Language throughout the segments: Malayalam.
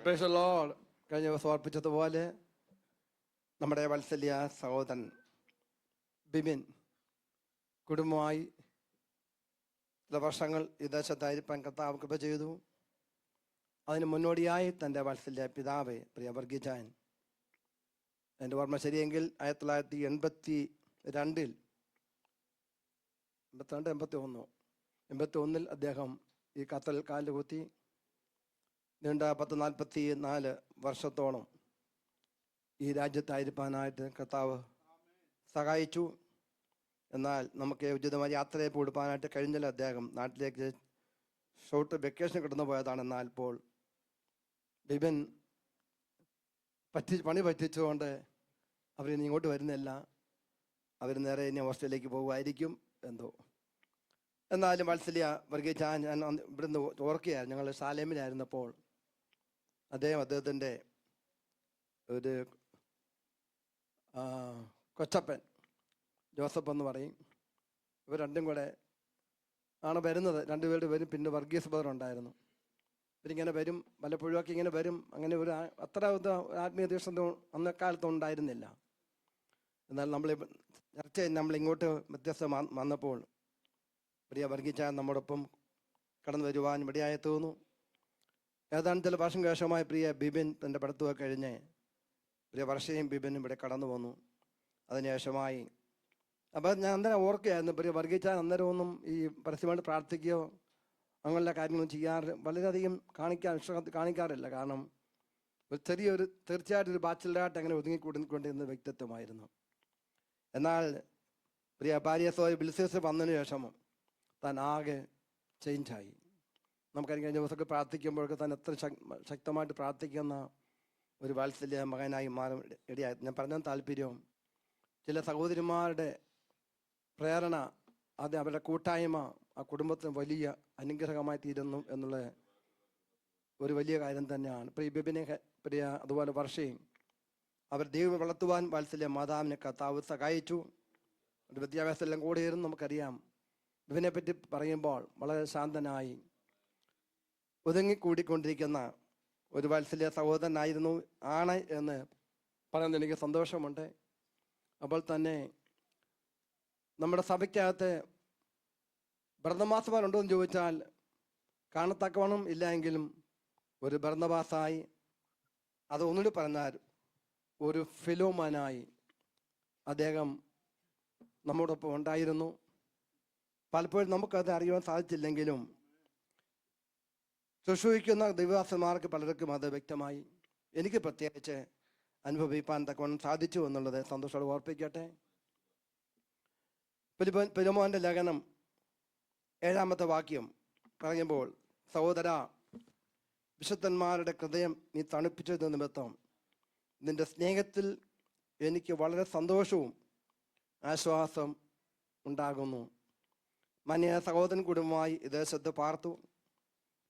Praise the Lord. കഴിഞ്ഞ ദിവസം ഓർപ്പിച്ചതുപോലെ നമ്മുടെ വത്സല്യ സഹോദരൻ ബിബിൻ കുടുംബമായി ചില വർഷങ്ങൾ ഈ ദേശത്തായിരിക്കാൻ കർത്താവ് കൃപ ചെയ്തു. അതിന് മുന്നോടിയായി തൻ്റെ വത്സല്യ പിതാവ് പ്രിയ വർഗീജാൻ, എൻ്റെ ഓർമ്മ ശരിയെങ്കിൽ 1982 81 അദ്ദേഹം ഈ കത്തൽ കാല് കുത്തി നീണ്ട 44 വർഷത്തോളം ഈ രാജ്യത്തായിരിക്കാനായിട്ട് കർത്താവ് സഹായിച്ചു. എന്നാൽ നമുക്ക് ഉചിതമായ യാത്രയെ കൊടുക്കാനായിട്ട് കഴിഞ്ഞില്ല. അദ്ദേഹം നാട്ടിലേക്ക് ഷോർട്ട് വെക്കേഷൻ കിടന്നു പോയതാണ്. എന്നാൽ ഇപ്പോൾ ബിബിൻ പണി പറ്റിച്ചുകൊണ്ട് അവരിനി ഇങ്ങോട്ട് വരുന്നില്ല. അവർ നേരെ ഇനി ഓസ്ട്രേലിയയിലേക്ക് പോകുമായിരിക്കും എന്തോ. എന്നാലും വത്സല്യ വർഗീജാൻ, ഞാൻ ഇവിടുന്ന് ഓർക്കുകയായിരുന്നു, ഞങ്ങൾ സാലേമിലായിരുന്നപ്പോൾ അദ്ദേഹത്തിൻ്റെ ഒരു കൊച്ചപ്പൻ ജോസഫ് എന്ന് പറയും, ഇവർ രണ്ടും കൂടെ ആണ് വരുന്നത്. രണ്ടുപേരുടെ വരും. പിന്നെ വർഗീസ് ബ്രദർ ഉണ്ടായിരുന്നു. ഇവരിങ്ങനെ വരും, വല്ലപ്പോഴുമൊക്കെ ഇങ്ങനെ വരും. അങ്ങനെ ഒരു അത്ര ആത്മീയ തീഷ്ണത അന്നക്കാലത്ത് ഉണ്ടായിരുന്നില്ല. എന്നാൽ നമ്മളിങ്ങോട്ട് വ്യത്യസ്തം വന്നപ്പോൾ പ്രിയ വർഗീജാൻ നമ്മോടൊപ്പം കടന്നു വരുവാൻ ഇവിടെയായി തോന്നുന്നു. ഏതാണ്ട് ചില വർഷം ശേഷമായി പ്രിയ ബിബിൻ തൻ്റെ പഠിത്തമൊക്കെ കഴിഞ്ഞ് പ്രിയ വർഷയും ബിബിനും ഇവിടെ കടന്നു വന്നു. അതിനുശേഷമായി അപ്പം ഞാൻ അന്നേരം ഓർക്കുകയായിരുന്നു, പ്രിയ വർഗീജാൻ അന്നേരമൊന്നും ഈ പരസ്യമായിട്ട് പ്രാർത്ഥിക്കുകയോ അങ്ങനെയുള്ള കാര്യങ്ങളും വളരെയധികം കാണിക്കാറില്ല. കാരണം ഒരു തീർച്ചയായിട്ടും ഒരു ബാച്ചിലറായിട്ട് അങ്ങനെ ഒതുങ്ങിക്കൊണ്ടിരുന്ന വ്യക്തിത്വമായിരുന്നു. എന്നാൽ പ്രിയ ഭാര്യ ബിൽസേഴ്സ് വന്നതിന് ശേഷം താൻ ആകെ ചേഞ്ചായി. നമുക്കറിയാം, കഴിഞ്ഞ ദിവസമൊക്കെ പ്രാർത്ഥിക്കുമ്പോഴൊക്കെ താൻ എത്ര ശക്തമായിട്ട് പ്രാർത്ഥിക്കുന്ന ഒരു വാത്സല്യ മകനായി മാറും ഇടയായി. ഞാൻ പറഞ്ഞ താല്പര്യം, ചില സഹോദരിമാരുടെ പ്രേരണ, അത് അവരുടെ കൂട്ടായ്മ ആ കുടുംബത്തിന് വലിയ അനുഗ്രഹമായി തീരുന്നു എന്നുള്ള ഒരു വലിയ കാര്യം തന്നെയാണ്. പ്രിയ ബിബിനെ, പ്രിയ അതുപോലെ വർഷയും അവർ ദൈവം വളർത്തുവാൻ വാത്സല്യ മാതാവിനെ കർത്താവ് സഹായിച്ചു. ഒരു വിദ്യാഭ്യാസം എല്ലാം കൂടിയിരുന്നു. നമുക്കറിയാം, ബിബിനെ പറ്റി പറയുമ്പോൾ വളരെ ശാന്തനായി ഒതുങ്ങിക്കൂടിക്കൊണ്ടിരിക്കുന്ന ഒരു വാത്സല്യ സഹോദരനായിരുന്നു ആണ് എന്ന് പറയുന്നത് എനിക്ക് സന്തോഷമുണ്ട്. അപ്പോൾ തന്നെ നമ്മുടെ സഭയ്ക്കകത്ത് ഭരണമാസമാരുണ്ടോ എന്ന് ചോദിച്ചാൽ കാണത്തക്കവണ്ണം ഇല്ല എങ്കിലും ഒരു ഭരണവാസായി, അത് ഒന്നുകൂടി പറഞ്ഞാൽ ഒരു ഫിലോമാനായി അദ്ദേഹം നമ്മോടൊപ്പം ഉണ്ടായിരുന്നു. പലപ്പോഴും നമുക്കത് അറിയുവാൻ സാധിച്ചില്ലെങ്കിലും ശുശ്രൂഷിക്കുന്ന ദൈവദാസന്മാർക്ക് പലർക്കും അത് വ്യക്തമായി. എനിക്ക് പ്രത്യേകിച്ച് അനുഭവിപ്പാൻ തക്കവണ്ണം സാധിച്ചു എന്നുള്ളത് സന്തോഷത്തോടെ ഓർപ്പിക്കട്ടെ. ഫിലോമോന്റെ ലേഖനം 7-ാമത്തെ വാക്യം പറയുമ്പോൾ, സഹോദര, വിശുദ്ധന്മാരുടെ ഹൃദയം നീ തണുപ്പിച്ചത് നിമിത്തം നിന്റെ സ്നേഹത്തിൽ എനിക്ക് വളരെ സന്തോഷവും ആശ്വാസം ഉണ്ടാകുന്നു. മാന്യ സഹോദരൻ കുടുംബമായി ഈ ദേശത്ത് പാർത്തു.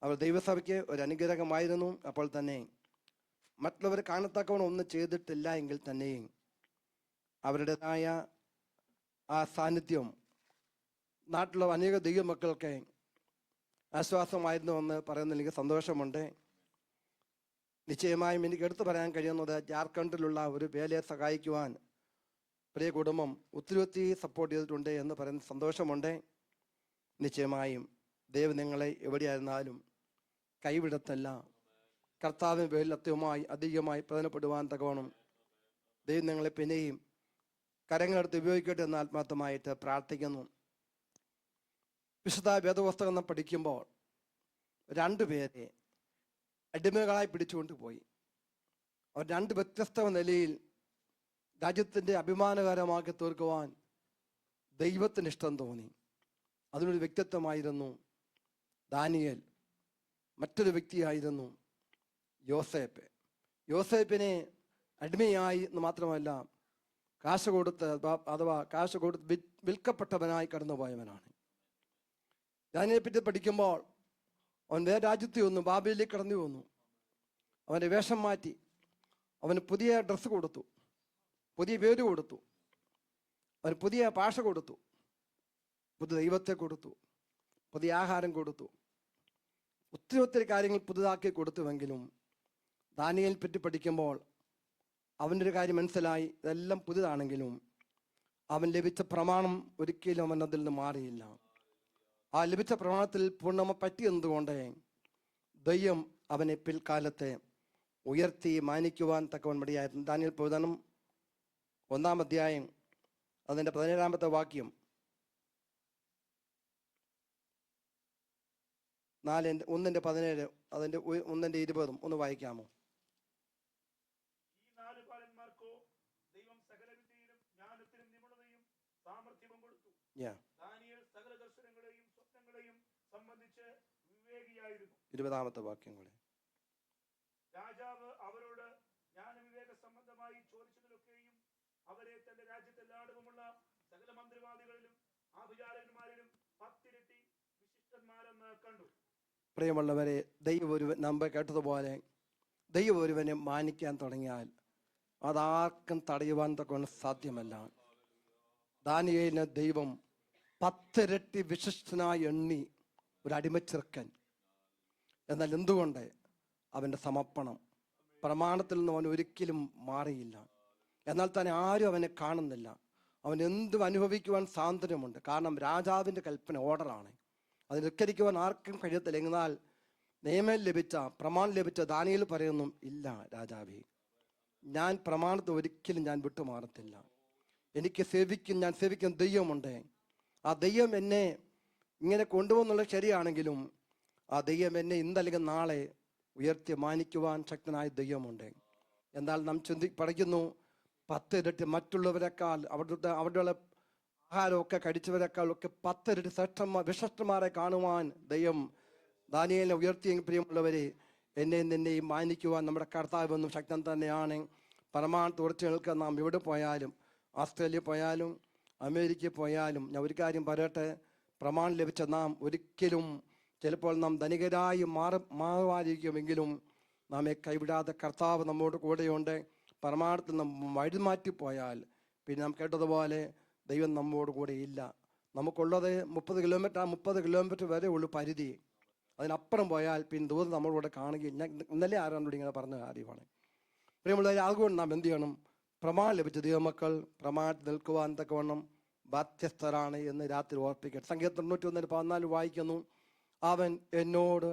അവർ ദൈവസഭയ്ക്ക് ഒരു അനുഗ്രഹമായിരുന്നു. അപ്പോൾ തന്നെ മറ്റുള്ളവർ കാണത്തക്കവണ്ണം ഒന്നും ചെയ്തിട്ടില്ല എങ്കിൽ തന്നെയും അവരുടേതായ ആ സാന്നിധ്യം നാട്ടിലുള്ള അനേക ദൈവമക്കൾക്ക് ആശ്വാസമായിരുന്നു എന്ന് പറയുന്നതിൽ എനിക്ക് സന്തോഷമുണ്ട്. നിശ്ചയമായും എനിക്ക് എടുത്തു പറയാൻ കഴിയുന്നത്, ജാർഖണ്ഡിലുള്ള ഒരു വേലയെ സഹായിക്കുവാൻ പ്രിയ കുടുംബം ഒത്തിരി സപ്പോർട്ട് ചെയ്തിട്ടുണ്ട് എന്ന് പറയുന്ന സന്തോഷമുണ്ട്. നിശ്ചയമായും ദൈവം നിങ്ങളെ എവിടെയായിരുന്നാലും കൈവിടത്തല്ല. കർത്താവിന് പേരിൽ അധികമായി പ്രയോജനപ്പെടുവാൻ തക്കവണ്ണം ദൈവം നിങ്ങളെ പിന്നെയും കരങ്ങളെടുത്ത് ഉപയോഗിക്കട്ടെ എന്ന് ആത്മാർത്ഥമായിട്ട് പ്രാർത്ഥിക്കുന്നു. വിശുദ്ധ വേദപുസ്തകം പഠിക്കുമ്പോൾ 2 പേരെ അടിമകളായി പിടിച്ചുകൊണ്ട് പോയി. അവർ 2 വ്യത്യസ്ത നിലയിൽ രാജ്യത്തിൻ്റെ അഭിമാനകരമാക്കി തീർക്കുവാൻ ദൈവത്തിന് ഇഷ്ടം തോന്നി. അതിനൊരു വ്യക്തിത്വമായിരുന്നു ദാനിയേൽ. മറ്റൊരു വ്യക്തിയായിരുന്നു യോസേപ്പ്. യോസേപ്പിനെ അടിമയായി എന്ന് മാത്രമല്ല, കാശ് കൊടുത്ത് വിൽക്കപ്പെട്ടവനായി കടന്നുപോയവനാണ്. ദാനിയേലിനെ പറ്റി പഠിക്കുമ്പോൾ അവൻ വേറെ രാജ്യത്തിൽ വന്നു, ബാബേലിലേക്ക് കടന്നു വന്നു. അവൻ്റെ വേഷം മാറ്റി, അവന് പുതിയ ഡ്രസ്സ് കൊടുത്തു, പുതിയ പേര് കൊടുത്തു, അവന് പുതിയ ഭാഷ കൊടുത്തു, പുതിയ ദൈവത്തെ കൊടുത്തു, പുതിയ ആഹാരം കൊടുത്തു, ഒത്തിരി കാര്യങ്ങൾ പുതുതാക്കി കൊടുത്തുവെങ്കിലും ദാനിയേലിനെ പറ്റി പഠിക്കുമ്പോൾ അവൻ്റെ ഒരു കാര്യം മനസ്സിലായി. ഇതെല്ലാം പുതിയതാണെങ്കിലും അവൻ ലഭിച്ച പ്രമാണം ഒരിക്കലും അവൻ അതിൽ നിന്ന് മാറിയില്ല. ആ ലഭിച്ച പ്രമാണത്തിൽ പൂർണ്ണമ പറ്റിയെന്നതുകൊണ്ട് ദൈവം അവനെ പിൽക്കാലത്തെ ഉയർത്തി മാനിക്കുവാൻ തക്കവൻ മടിയായിരുന്നു. ദാനിയേൽ പ്രവചനം 1-ാം അധ്യായം അതിൻ്റെ 17-ാമത്തെ വാക്യം 1:17 അതിൻ്റെ 1:20 ഒന്ന് വായിക്കാമോ? Yeah. 20-ാമത്തെ വാക്യം കൂടെ. രാജാവ് അവരോട് ജ്ഞാനവിവേക സംബന്ധമായി ചോദിച്ചതിലൊക്കെയും അവരെ തന്റെ രാജ്യത്തെല്ലായിടവുമുള്ള സകല മന്ത്രിവാദികളിലും ആഭിചാരകന്മാരിലും 10 ഇരട്ടി വിശിഷ്ടന്മാരെന്ന് കണ്ടു. പ്രിയമുള്ളവരെ, ദൈവം ഒരുവൻ നമ്മൾ കേട്ടതുപോലെ ദൈവം ഒരുവനെ മാനിക്കാൻ തുടങ്ങിയാൽ അതാർക്കും തടയുവാൻ തക്കൊണ്ട് സാധ്യമല്ല. ദാനിയേലിനെ ദൈവം 10 ഇരട്ടി വിശിഷ്ടനായി എണ്ണി ഒരു അടിമച്ചെറുക്കൻ. എന്നാൽ എന്തുകൊണ്ട്? അവൻ്റെ സമർപ്പണം. പ്രമാണത്തിൽ നിന്ന് അവൻ ഒരിക്കലും മാറിയില്ല. എന്നാൽ തന്നെ ആരും അവനെ കാണുന്നില്ല. അവൻ എന്തും അനുഭവിക്കുവാൻ സ്വാതന്ത്ര്യമുണ്ട്. കാരണം രാജാവിൻ്റെ കൽപ്പന, ഓർഡറാണ്. അത് ധിക്കരിക്കുവാൻ ആർക്കും കഴിയത്തില്ല. എന്നാൽ നിയമം ലഭിച്ച, പ്രമാണം ലഭിച്ച ദാനിയേൽ പറയുന്നു, ഇല്ല രാജാവേ, ഞാൻ പ്രമാണത്തെ ഒരിക്കലും ഞാൻ വിട്ടുമാറത്തില്ല. എനിക്ക് ഞാൻ സേവിക്കുന്ന ദൈവമുണ്ട്. ആ ദൈവം എന്നെ ഇങ്ങനെ കൊണ്ടുപോകുന്നുള്ളത് ശരിയാണെങ്കിലും ആ ദൈവം എന്നെ ഇന്നല്ലെങ്കിൽ നാളെ ഉയർത്തി മാനിക്കുവാൻ ശക്തനായ ദൈവമുണ്ട്. എന്നാൽ നാം പഠിക്കുന്നു 10 ഇരട്ടി മറ്റുള്ളവരെക്കാൾ, അവരുടെ ആഹാരമൊക്കെ കഴിച്ചവരെക്കാൾ ഒക്കെ 10 ഇരട്ടി വിശിഷ്ടന്മാരെ കാണുവാൻ ദൈവം ദാനിയേലിനെ ഉയർത്തിയെങ്കിൽ പ്രിയമുള്ളവരെ, എന്നെയും നിന്നെയും മാനിക്കുവാൻ നമ്മുടെ കർത്താവെന്നും ശക്തൻ തന്നെയാണ്. പ്രമാണത്തെ ഉറച്ചു നിൽക്കാൻ നാം എവിടെ പോയാലും, ഓസ്ട്രേലിയ പോയാലും അമേരിക്കയിൽ പോയാലും, ഞാൻ ഒരു കാര്യം പറയട്ടെ, പ്രമാണം ലഭിച്ച നാം ഒരിക്കലും, ചിലപ്പോൾ നാം ധനികരായി മാറുമായിരിക്കുമെങ്കിലും നമ്മെ കൈവിടാതെ കർത്താവ് നമ്മോട് കൂടെയുണ്ട്. പ്രമാണത്തിൽ നാം വഴിമാറ്റിപ്പോയാൽ പിന്നെ നാം കേട്ടതുപോലെ ദൈവം നമ്മോട് കൂടെ ഇല്ല. നമുക്കുള്ളത് 30 കിലോമീറ്റർ, ആ 30 കിലോമീറ്റർ വരെ ഉള്ളു പരിധി. അതിനപ്പുറം പോയാൽ പിന്നെ ദൂരം നമ്മളോട് കാണുകയും, ഞാൻ ഇന്നലെ ആരാണ്ടോട് ഇങ്ങനെ പറഞ്ഞ കാര്യമാണ്. പ്രിയമുള്ളവരെ, അതുകൊണ്ട് നാം എന്ത് ചെയ്യണം? പ്രമാണം ലഭിച്ച ദൈവമക്കൾ പ്രമാണത്തിൽ നിൽക്കുവാൻ തക്കവണ്ണം ബാധ്യസ്ഥരാണ് എന്ന് രാത്രി ഓർപ്പിക്കട്ടെ. സങ്കീർത്തനം 91:14 വായിക്കുന്നു, അവൻ എന്നോട്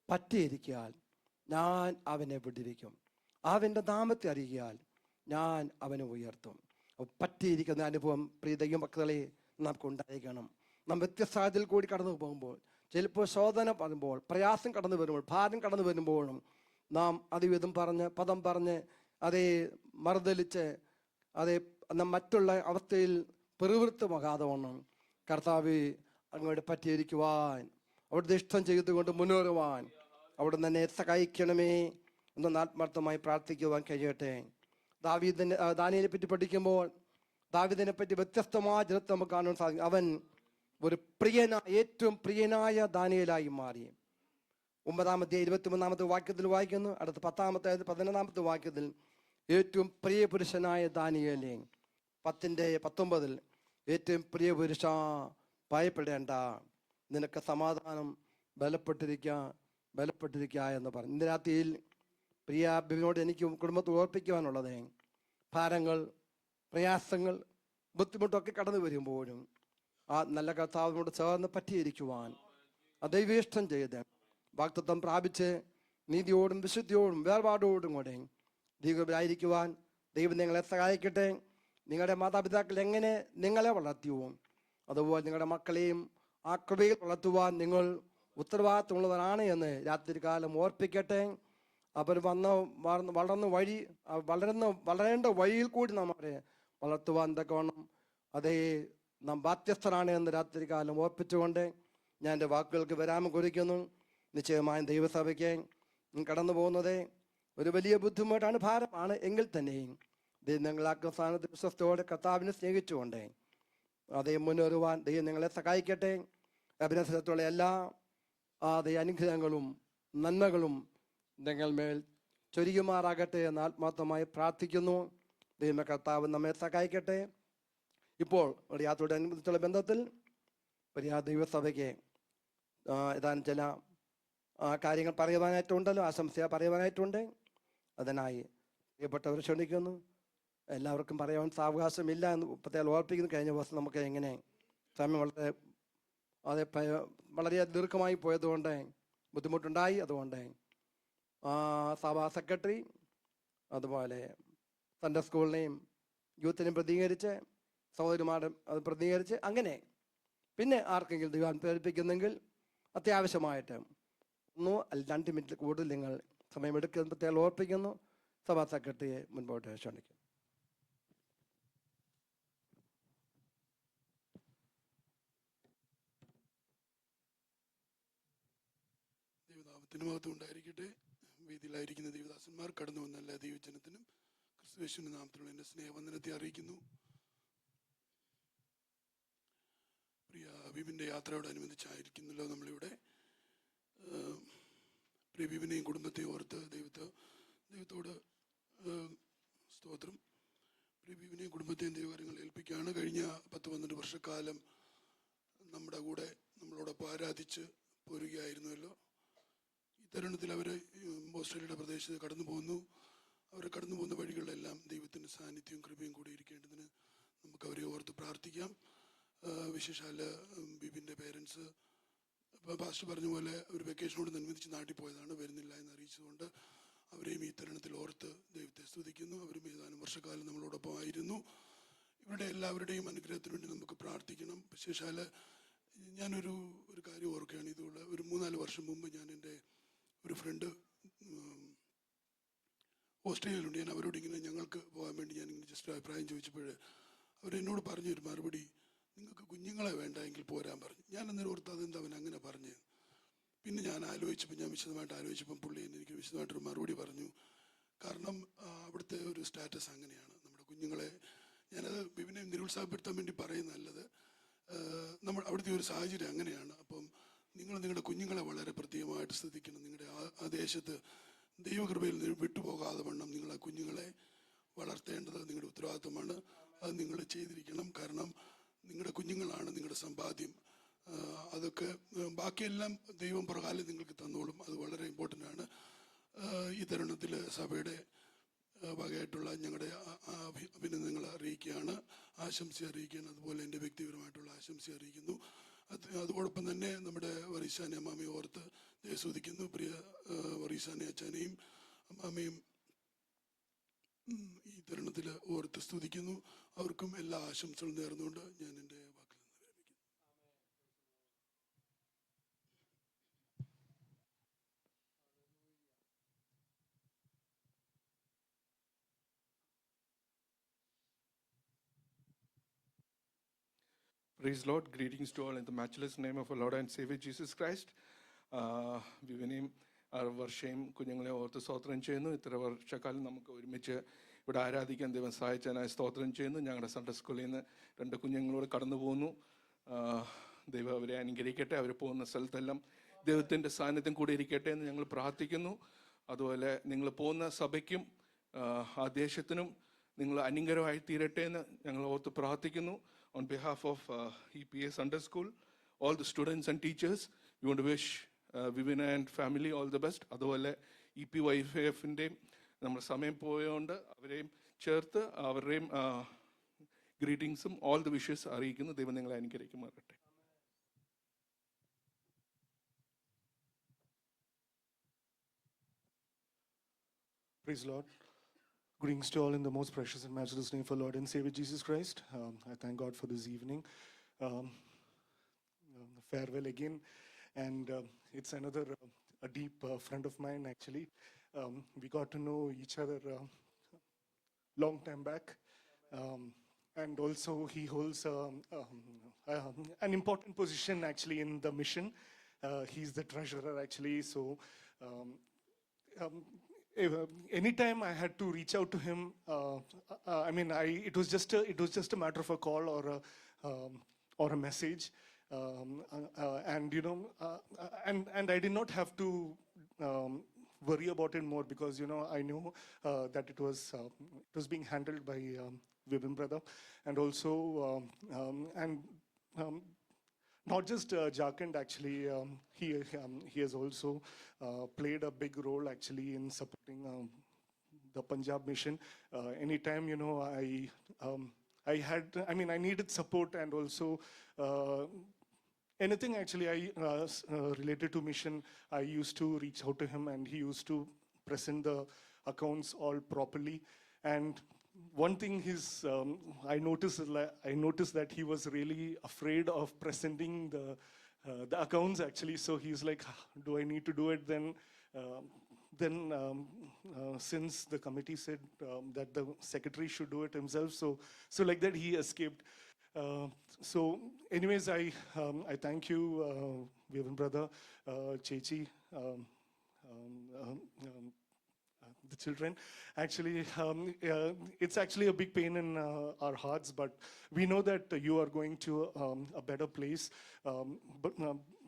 പറ്റിയിരിക്കാൽ ഞാൻ അവനെ വിടിവിക്കും, അവൻ്റെ നാമത്തെ അറിയിക്കാൽ ഞാൻ അവനെ ഉയർത്തും. പറ്റിയിരിക്കുന്ന അനുഭവം പ്രിയ ദൈവമക്കളെ നമുക്ക് ഉണ്ടായിരിക്കണം. നാം വ്യത്യസ്തത്തിൽ കൂടി കടന്നു പോകുമ്പോൾ, ചിലപ്പോൾ ശോധന പറയുമ്പോൾ, പ്രയാസം കടന്നു വരുമ്പോൾ, ഭാരം കടന്നു വരുമ്പോഴും നാം അതിവിധം പദം പറഞ്ഞ് അതേ മറുതലിച്ച് അതേ മറ്റുള്ള അവസ്ഥയിൽ പ്രവൃത്തമാകാതെ വണ്ണം കർത്താവ് അങ്ങോട്ട് പറ്റിയിരിക്കുവാൻ, അവിടുത്തെ ഇഷ്ടം ചെയ്തുകൊണ്ട് മുന്നേറുവാൻ അവിടെ തന്നെ സഹായിക്കണമേ എന്നൊന്ന് ആത്മാർത്ഥമായി പ്രാർത്ഥിക്കുവാൻ കഴിയട്ടെ. ദാനിയേലിനെ പറ്റി പഠിക്കുമ്പോൾ ദാവീദിനെ പറ്റി വ്യത്യസ്തമായ ജനത്തെ നമുക്ക് കാണാൻ സാധിക്കും. അവൻ ഒരു ഏറ്റവും പ്രിയനായ ദാനിയേലായി മാറി. 9-ാമത്തെ 23-ാമത്തെ വാക്യത്തിൽ വായിക്കുന്നു. അടുത്ത 10-ാമത്തെ 11-ാമത്തെ വാക്യത്തിൽ ഏറ്റവും പ്രിയ പുരുഷനായ ദാനിയേലേ, 10:19 ഏറ്റവും പ്രിയ പുരുഷ, ഭയപ്പെടേണ്ട, നിനക്ക് സമാധാനം ബലപ്പെട്ടിരിക്കുക എന്ന് പറഞ്ഞു. ഇന്ന് രാത്രിയിൽ പ്രിയ ബിബിനോട് എനിക്ക് കുടുംബത്തിൽ ഓർപ്പിക്കുവാനുള്ളത്, ഭാരങ്ങൾ, പ്രയാസങ്ങൾ, ബുദ്ധിമുട്ടൊക്കെ കടന്നു വരുമ്പോഴും ആ നല്ല കർത്താവിനോട് ചേർന്ന് പറ്റിയിരിക്കുവാൻ, ദൈവേഷ്ടം ചെയ്ത് വാഗ്ദത്തം പ്രാപിച്ച് നീതിയോടും വിശുദ്ധിയോടും വേർപാടോടും കൂടെ ദീർഘരായിരിക്കുവാൻ ദൈവം നിങ്ങളെ സഹായിക്കട്ടെ. നിങ്ങളുടെ മാതാപിതാക്കൾ എങ്ങനെ നിങ്ങളെ വളർത്തിയോ അതുപോലെ നിങ്ങളുടെ മക്കളെയും ആ കൃപയിൽ വളർത്തുവാൻ നിങ്ങൾ ഉത്തരവാദിത്തമുള്ളവരാണ് എന്ന് രാത്രി കാലം ഓർപ്പിക്കട്ടെ. അവർ വളരേണ്ട വഴിയിൽ കൂടി നാം അവരെ വളർത്തുവാൻ തക്കവണ്ണം അതേ നാം ബാധ്യസ്ഥരാണ് എന്ന് രാത്രി കാലം ഓർപ്പിച്ചുകൊണ്ട് ഞാൻ എൻ്റെ വാക്കുകൾക്ക് വിരാമം കുറിക്കുന്നു. നിശ്ചയമായും ദൈവസഭയ്ക്ക് കടന്നു പോകുന്നത് ഒരു വലിയ ബുദ്ധിമുട്ടാണ്, ഭാരമാണ്. എങ്കിൽ തന്നെയും ദൈവം നിങ്ങളാക്കുന്ന സ്ഥാനത്ത് വിശ്വസ്തയോടെ കർത്താവിനെ സ്നേഹിച്ചുകൊണ്ട് അതേ മുന്നേറുവാൻ ദൈവം നിങ്ങളെ സഹായിക്കട്ടെ. അഭിനന്ദനത്തോടെ എല്ലാ അനുഗ്രഹങ്ങളും നന്മകളും നിങ്ങൾ മേൽ ചൊരിയുമാറാകട്ടെ എന്ന് ആത്മാർത്ഥമായി പ്രാർത്ഥിക്കുന്നു. ദൈവ കർത്താവ് നമ്മെ സഹായിക്കട്ടെ. ഇപ്പോൾ യാത്രയോടനുബന്ധിച്ചുള്ള ബന്ധത്തിൽ ദൈവസഭയ്ക്ക് ഏതാനും ചില കാര്യങ്ങൾ പറയുവാനായിട്ടുണ്ടല്ലോ, ആശംസ പറയുവാനായിട്ടുണ്ട്. അതിനായി പ്രിയപ്പെട്ടവരെ ക്ഷണിക്കുന്നു. എല്ലാവർക്കും പറയാൻ സാവകാശമില്ല എന്ന് പ്രത്യേകം ഓർപ്പിക്കുന്നു. കഴിഞ്ഞ ദിവസം നമുക്ക് എങ്ങനെ സമയം വളരെ ദീർഘമായി പോയതുകൊണ്ട് ബുദ്ധിമുട്ടുണ്ടായി. അതുകൊണ്ട് സഭാ സെക്രട്ടറി അതുപോലെ സൺഡേ സ്കൂളിനെയും യൂത്തിനെയും പ്രതികരിച്ച് സഹോദരിമാരും അത് പ്രതികരിച്ച് അങ്ങനെ പിന്നെ ആർക്കെങ്കിലും ദൈവം പ്രേരിപ്പിക്കുന്നെങ്കിൽ അത്യാവശ്യമായിട്ട് 1 അല്ലെങ്കിൽ 2 മിനിറ്റ് കൂടുതൽ നിങ്ങൾ സമയമെടുക്കുന്ന പ്രത്യേകം ഓർപ്പിക്കുന്നു. സഭാ സെക്രട്ടറിയെ മുൻപോട്ട് ക്ഷണിക്കും. ദൈവനാമത്തിന് മഹത്വം ഉണ്ടായിരിക്കട്ടെ. വേദിയിലായിരിക്കുന്ന ദൈവദാസന്മാർ, കടന്നു വന്ന എല്ലാ ദൈവജനത്തിനും ക്രിസ്തുയേശുവിന്റെ നാമത്തിലുള്ള എൻ്റെ സ്നേഹവന്ദനത്തെ അറിയിക്കുന്നു. പ്രിയ ബിബിൻ്റെ യാത്രയോടനുബന്ധിച്ചായിരിക്കുന്നല്ലോ നമ്മളിവിടെ. പ്രിയ ബിബിനെയും കുടുംബത്തെയും ഓർത്ത് ദൈവത്തോട് സ്തോത്രം. പ്രിയ ബിബിനെയും കുടുംബത്തെയും ദൈവകാര്യങ്ങൾ ഏൽപ്പിക്കുകയാണ്. കഴിഞ്ഞ 10-12 വർഷക്കാലം നമ്മുടെ കൂടെ നമ്മളോടൊപ്പം ആരാധിച്ച് പോരുകയായിരുന്നുവല്ലോ. ഈ തരുണത്തിൽ അവർ ഓസ്ട്രേലിയയുടെ പ്രദേശത്ത് കടന്നു പോകുന്നു. അവർ കടന്നു പോകുന്ന വഴികളിലെല്ലാം ദൈവത്തിൻ്റെ സാന്നിധ്യവും കൃപയും കൂടി ഇരിക്കേണ്ടതിന് നമുക്ക് അവരെ ഓർത്ത് പ്രാർത്ഥിക്കാം. വിശേഷാൽ ബിബിൻ്റെ പേരൻസ് പാസ്റ്റർ പറഞ്ഞ പോലെ ഒരു വെക്കേഷനോടനുബന്ധിച്ച് നാട്ടിൽ പോയതാണ്, വരുന്നില്ല എന്ന് അറിയിച്ചുകൊണ്ട് അവരെയും ഈ തരുണത്തിൽ ഓർത്ത് ദൈവത്തെ സ്തുതിക്കുന്നു. അവരും ഏതാനും വർഷക്കാലം നമ്മളോടൊപ്പം ആയിരുന്നു. ഇവരുടെ എല്ലാവരുടെയും അനുഗ്രഹത്തിന് വേണ്ടി നമുക്ക് പ്രാർത്ഥിക്കണം. വിശേഷാൽ ഞാനൊരു കാര്യം ഓർക്കുകയാണ്. ഇതുള്ള ഒരു 3-4 വർഷം മുമ്പ് ഞാൻ എൻ്റെ ഒരു ഫ്രണ്ട് ഓസ്ട്രേലിയയിലുണ്ട്. ഞാൻ അവരോട് ഇങ്ങനെ ഞങ്ങൾക്ക് പോകാൻ വേണ്ടി ഞാനിങ്ങനെ ജസ്റ്റ് അഭിപ്രായം ചോദിച്ചപ്പോൾ അവരെന്നോട് പറഞ്ഞൊരു മറുപടി, നിങ്ങൾക്ക് കുഞ്ഞുങ്ങളെ വേണ്ട എങ്കിൽ പോരാൻ പറഞ്ഞു. ഞാൻ അന്നേരം ഓർത്ത് അതെന്താ അവൻ അങ്ങനെ പറഞ്ഞു. പിന്നെ ഞാൻ വിശദമായിട്ട് ആലോചിച്ചപ്പം പുള്ളി എനിക്ക് വിശദമായിട്ടൊരു മറുപടി പറഞ്ഞു. കാരണം അവിടുത്തെ ഒരു സ്റ്റാറ്റസ് അങ്ങനെയാണ്. നമ്മുടെ കുഞ്ഞുങ്ങളെ, ഞാനത് ബിബിനെ നിരുത്സാഹപ്പെടുത്താൻ വേണ്ടി പറയുന്നതല്ലത്, നമ്മൾ അവിടുത്തെ ഒരു സാഹചര്യം അങ്ങനെയാണ്. അപ്പം നിങ്ങൾ നിങ്ങളുടെ കുഞ്ഞുങ്ങളെ വളരെ പ്രത്യേകമായിട്ട് ശ്രദ്ധിക്കണം. നിങ്ങളുടെ ആ ദേശത്ത് ദൈവകൃപയിൽ വിട്ടുപോകാതെ വണ്ണം നിങ്ങൾ ആ കുഞ്ഞുങ്ങളെ വളർത്തേണ്ടത് നിങ്ങളുടെ ഉത്തരവാദിത്തമാണ്. അത് നിങ്ങൾ ചെയ്തിരിക്കണം. കാരണം നിങ്ങളുടെ കുഞ്ഞുങ്ങളാണ് നിങ്ങളുടെ സമ്പാദ്യം. അതൊക്കെ ബാക്കിയെല്ലാം ദൈവം പുറകാലം നിങ്ങൾക്ക് തന്നോളും. അത് വളരെ ഇമ്പോർട്ടൻ്റ് ആണ്. ഈ തരുണത്തിൽ സഭയുടെ വകയായിട്ടുള്ള ഞങ്ങളുടെ അഭിനന്ദനങ്ങൾ അറിയിക്കുകയാണ്, ആശംസ അറിയിക്കുകയാണ്. അതുപോലെ എൻ്റെ വ്യക്തിപരമായിട്ടുള്ള ആശംസ അറിയിക്കുന്നു. അതോടൊപ്പം തന്നെ നമ്മുടെ വറീസാനെ അമ്മാമയെ ഓർത്ത് സ്തുതിക്കുന്നു. പ്രിയ വറീസാനെ അച്ഛനെയും അമ്മാമയും ഈ തരുണത്തിൽ ഓർത്ത് സ്തുതിക്കുന്നു. അവർക്കും എല്ലാ ആശംസകളും നേർന്നുകൊണ്ട് ഞാൻ എൻ്റെ വാക്കിൽ നിന്ന് വിരമിക്കുന്നു. Praise Lord. Greetings to all in the matchless name of our Lord and Savior Jesus Christ. വിവിനെയും വർഷയും കുഞ്ഞുങ്ങളെ ഓർത്ത് സ്തോത്രം ചെയ്യുന്നു. ഇത്ര വർഷക്കാലം നമുക്ക് ഒരുമിച്ച് ഇവിടെ ആരാധിക്കാൻ ദൈവം സഹായിച്ചതിനായി സ്തോത്രം ചെയ്യുന്നു. ഞങ്ങളുടെ സൺഡേ സ്കൂളിൽ നിന്ന് 2 കുഞ്ഞുങ്ങളോട് കടന്നു പോകുന്നു. ദൈവം അവരെ അനുഗ്രഹിക്കട്ടെ. അവർ പോകുന്ന സ്ഥലത്തെല്ലാം ദൈവത്തിൻ്റെ സാന്നിധ്യം കൂടി ഇരിക്കട്ടെ എന്ന് ഞങ്ങൾ പ്രാർത്ഥിക്കുന്നു. അതുപോലെ നിങ്ങൾ പോകുന്ന സഭയ്ക്കും ആ ദേശത്തിനും നിങ്ങൾ അനുഗ്രഹമായി തീരട്ടെ എന്ന് ഞങ്ങൾ ഓർത്ത് പ്രാർത്ഥിക്കുന്നു. On behalf of EPA Sunday School, all the students and teachers, we want to wish Vivina and family all the best. അതുപോലെ EPYFF-ൻ്റെയും നമ്മൾ സമയം പോയതുകൊണ്ട് അവരെയും ചേർത്ത് അവരുടെയും ഗ്രീറ്റിംഗ്സും ഓൾ ദ വിഷസ് അറിയിക്കുന്നു. ദൈവം നിങ്ങളെ അനുഗ്രഹിക്കുമാറട്ടെ. Praise the Lord. Greetings to all in the most precious and matchless name of our Lord and Savior Jesus Christ. I thank God for this evening. Farewell again. And it's another a deep friend of mine, actually. We got to know each other long time back. And also he holds an important position, actually, in the mission. He's the treasurer, actually. So anytime I had to reach out to him, it was just a matter of a call or a message, and I did not have to worry about it more, because I knew that it was being handled by Vibin brother, and also not just Jharkhand, actually. He has also played a big role, actually, in supporting the Punjab mission. Anytime, I needed support, and also anything actually related to mission, I used to reach out to him, and he used to present the accounts all properly. And one thing I noticed that he was really afraid of presenting the accounts actually. So he's like, do I need to do it then? Since the committee said that the secretary should do it himself, so like that he escaped. So anyways, I thank you, Vivan brother, Chechi, the children. Actually, it's actually a big pain in our hearts, but we know that you are going to a better place. But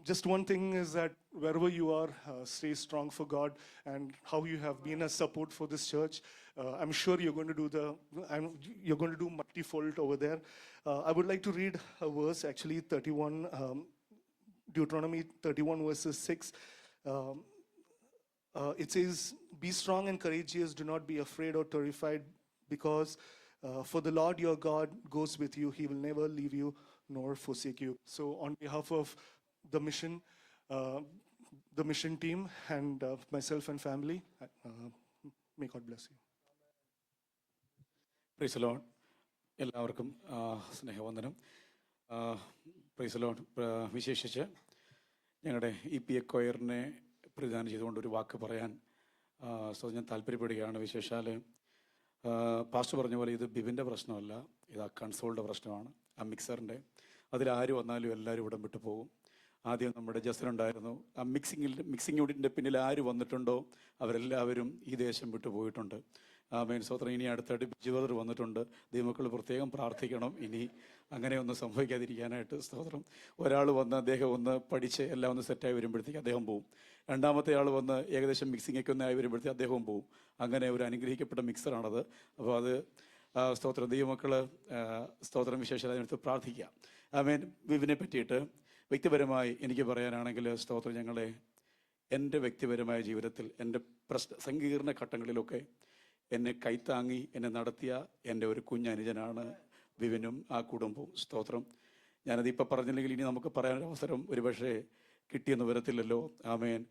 just one thing is that wherever you are, stay strong for God, and how you have been a support for this church. I'm sure you're going to do multifold over there. I would like to read a verse, actually 31, Deuteronomy 31 verses 6. It says, be strong and courageous, do not be afraid or terrified, because for the Lord your God goes with you. He will never leave you nor forsake you. So on behalf of the mission team, and myself and family, may God bless you. Praise the Lord. എല്ലാവർക്കും സ്നേഹവന്ദനം. Praise the Lord. വിശേഷിച്ച് ഞങ്ങളുടെ EPA കൊയറിനെ പ്രതിദാനം ചെയ്തുകൊണ്ട് ഒരു വാക്ക് പറയാൻ ഞാൻ താല്പര്യപ്പെടുകയാണ്. വിശേഷാൽ പാസ്റ്റർ പറഞ്ഞ പോലെ ഇത് ബിബിൻ്റെ പ്രശ്നമല്ല, ഇത് ആ കൺസോളിൻ്റെ പ്രശ്നമാണ്, ആ മിക്സറിൻ്റെ. അതിലാര് വന്നാലും എല്ലാവരും ഇവിടം വിട്ടു പോകും. ആദ്യം നമ്മുടെ ജസ്റ്റിനുണ്ടായിരുന്നു. ആ മിക്സിംഗ് യൂണിറ്റിൻ്റെ പിന്നിൽ ആര് വന്നിട്ടുണ്ടോ അവരെല്ലാവരും ഈ ദേശം വിട്ടു പോയിട്ടുണ്ട്. ആമേൻ, സ്തോത്രം. ഇനി അടുത്തായിട്ട് ബിജുവർ വന്നിട്ടുണ്ട്. ദൈവമക്കൾ പ്രത്യേകം പ്രാർത്ഥിക്കണം ഇനി അങ്ങനെ ഒന്നും സംഭവിക്കാതിരിക്കാനായിട്ട്. സ്തോത്രം. ഒരാൾ വന്ന് അദ്ദേഹം ഒന്ന് പഠിച്ച് എല്ലാം ഒന്ന് സെറ്റായി വരുമ്പോഴത്തേക്ക് അദ്ദേഹം പോവും. രണ്ടാമത്തെ ആൾ വന്ന് ഏകദേശം മിക്സിങ്ങൊക്കെ ഒന്ന് ആയി വരുമ്പോഴത്തേക്ക് അദ്ദേഹവും പോവും. അങ്ങനെ ഒരു അനുഗ്രഹിക്കപ്പെട്ട മിക്സറാണത്. അപ്പോൾ അത് സ്തോത്രം. ദൈവമക്കൾ സ്തോത്രം വിശേഷം അതിനടുത്ത് പ്രാർത്ഥിക്കുക. ആമേൻ. വിവിനെ പറ്റിയിട്ട് വ്യക്തിപരമായി എനിക്ക് പറയാനാണെങ്കിൽ സ്തോത്രം, എൻ്റെ വ്യക്തിപരമായ ജീവിതത്തിൽ എൻ്റെ സങ്കീർണ ഘട്ടങ്ങളിലൊക്കെ എന്നെ കൈത്താങ്ങി എന്നെ നടത്തിയ എൻ്റെ ഒരു കുഞ്ഞനുജനാണ് വിവിനും ആ കുടുംബവും. സ്തോത്രം. ഞാനതിപ്പോൾ പറഞ്ഞില്ലെങ്കിൽ ഇനി നമുക്ക് പറയാനൊരവസരം ഒരുപക്ഷെ കിട്ടിയെന്ന് വരത്തില്ലല്ലോ. ആമേൻ.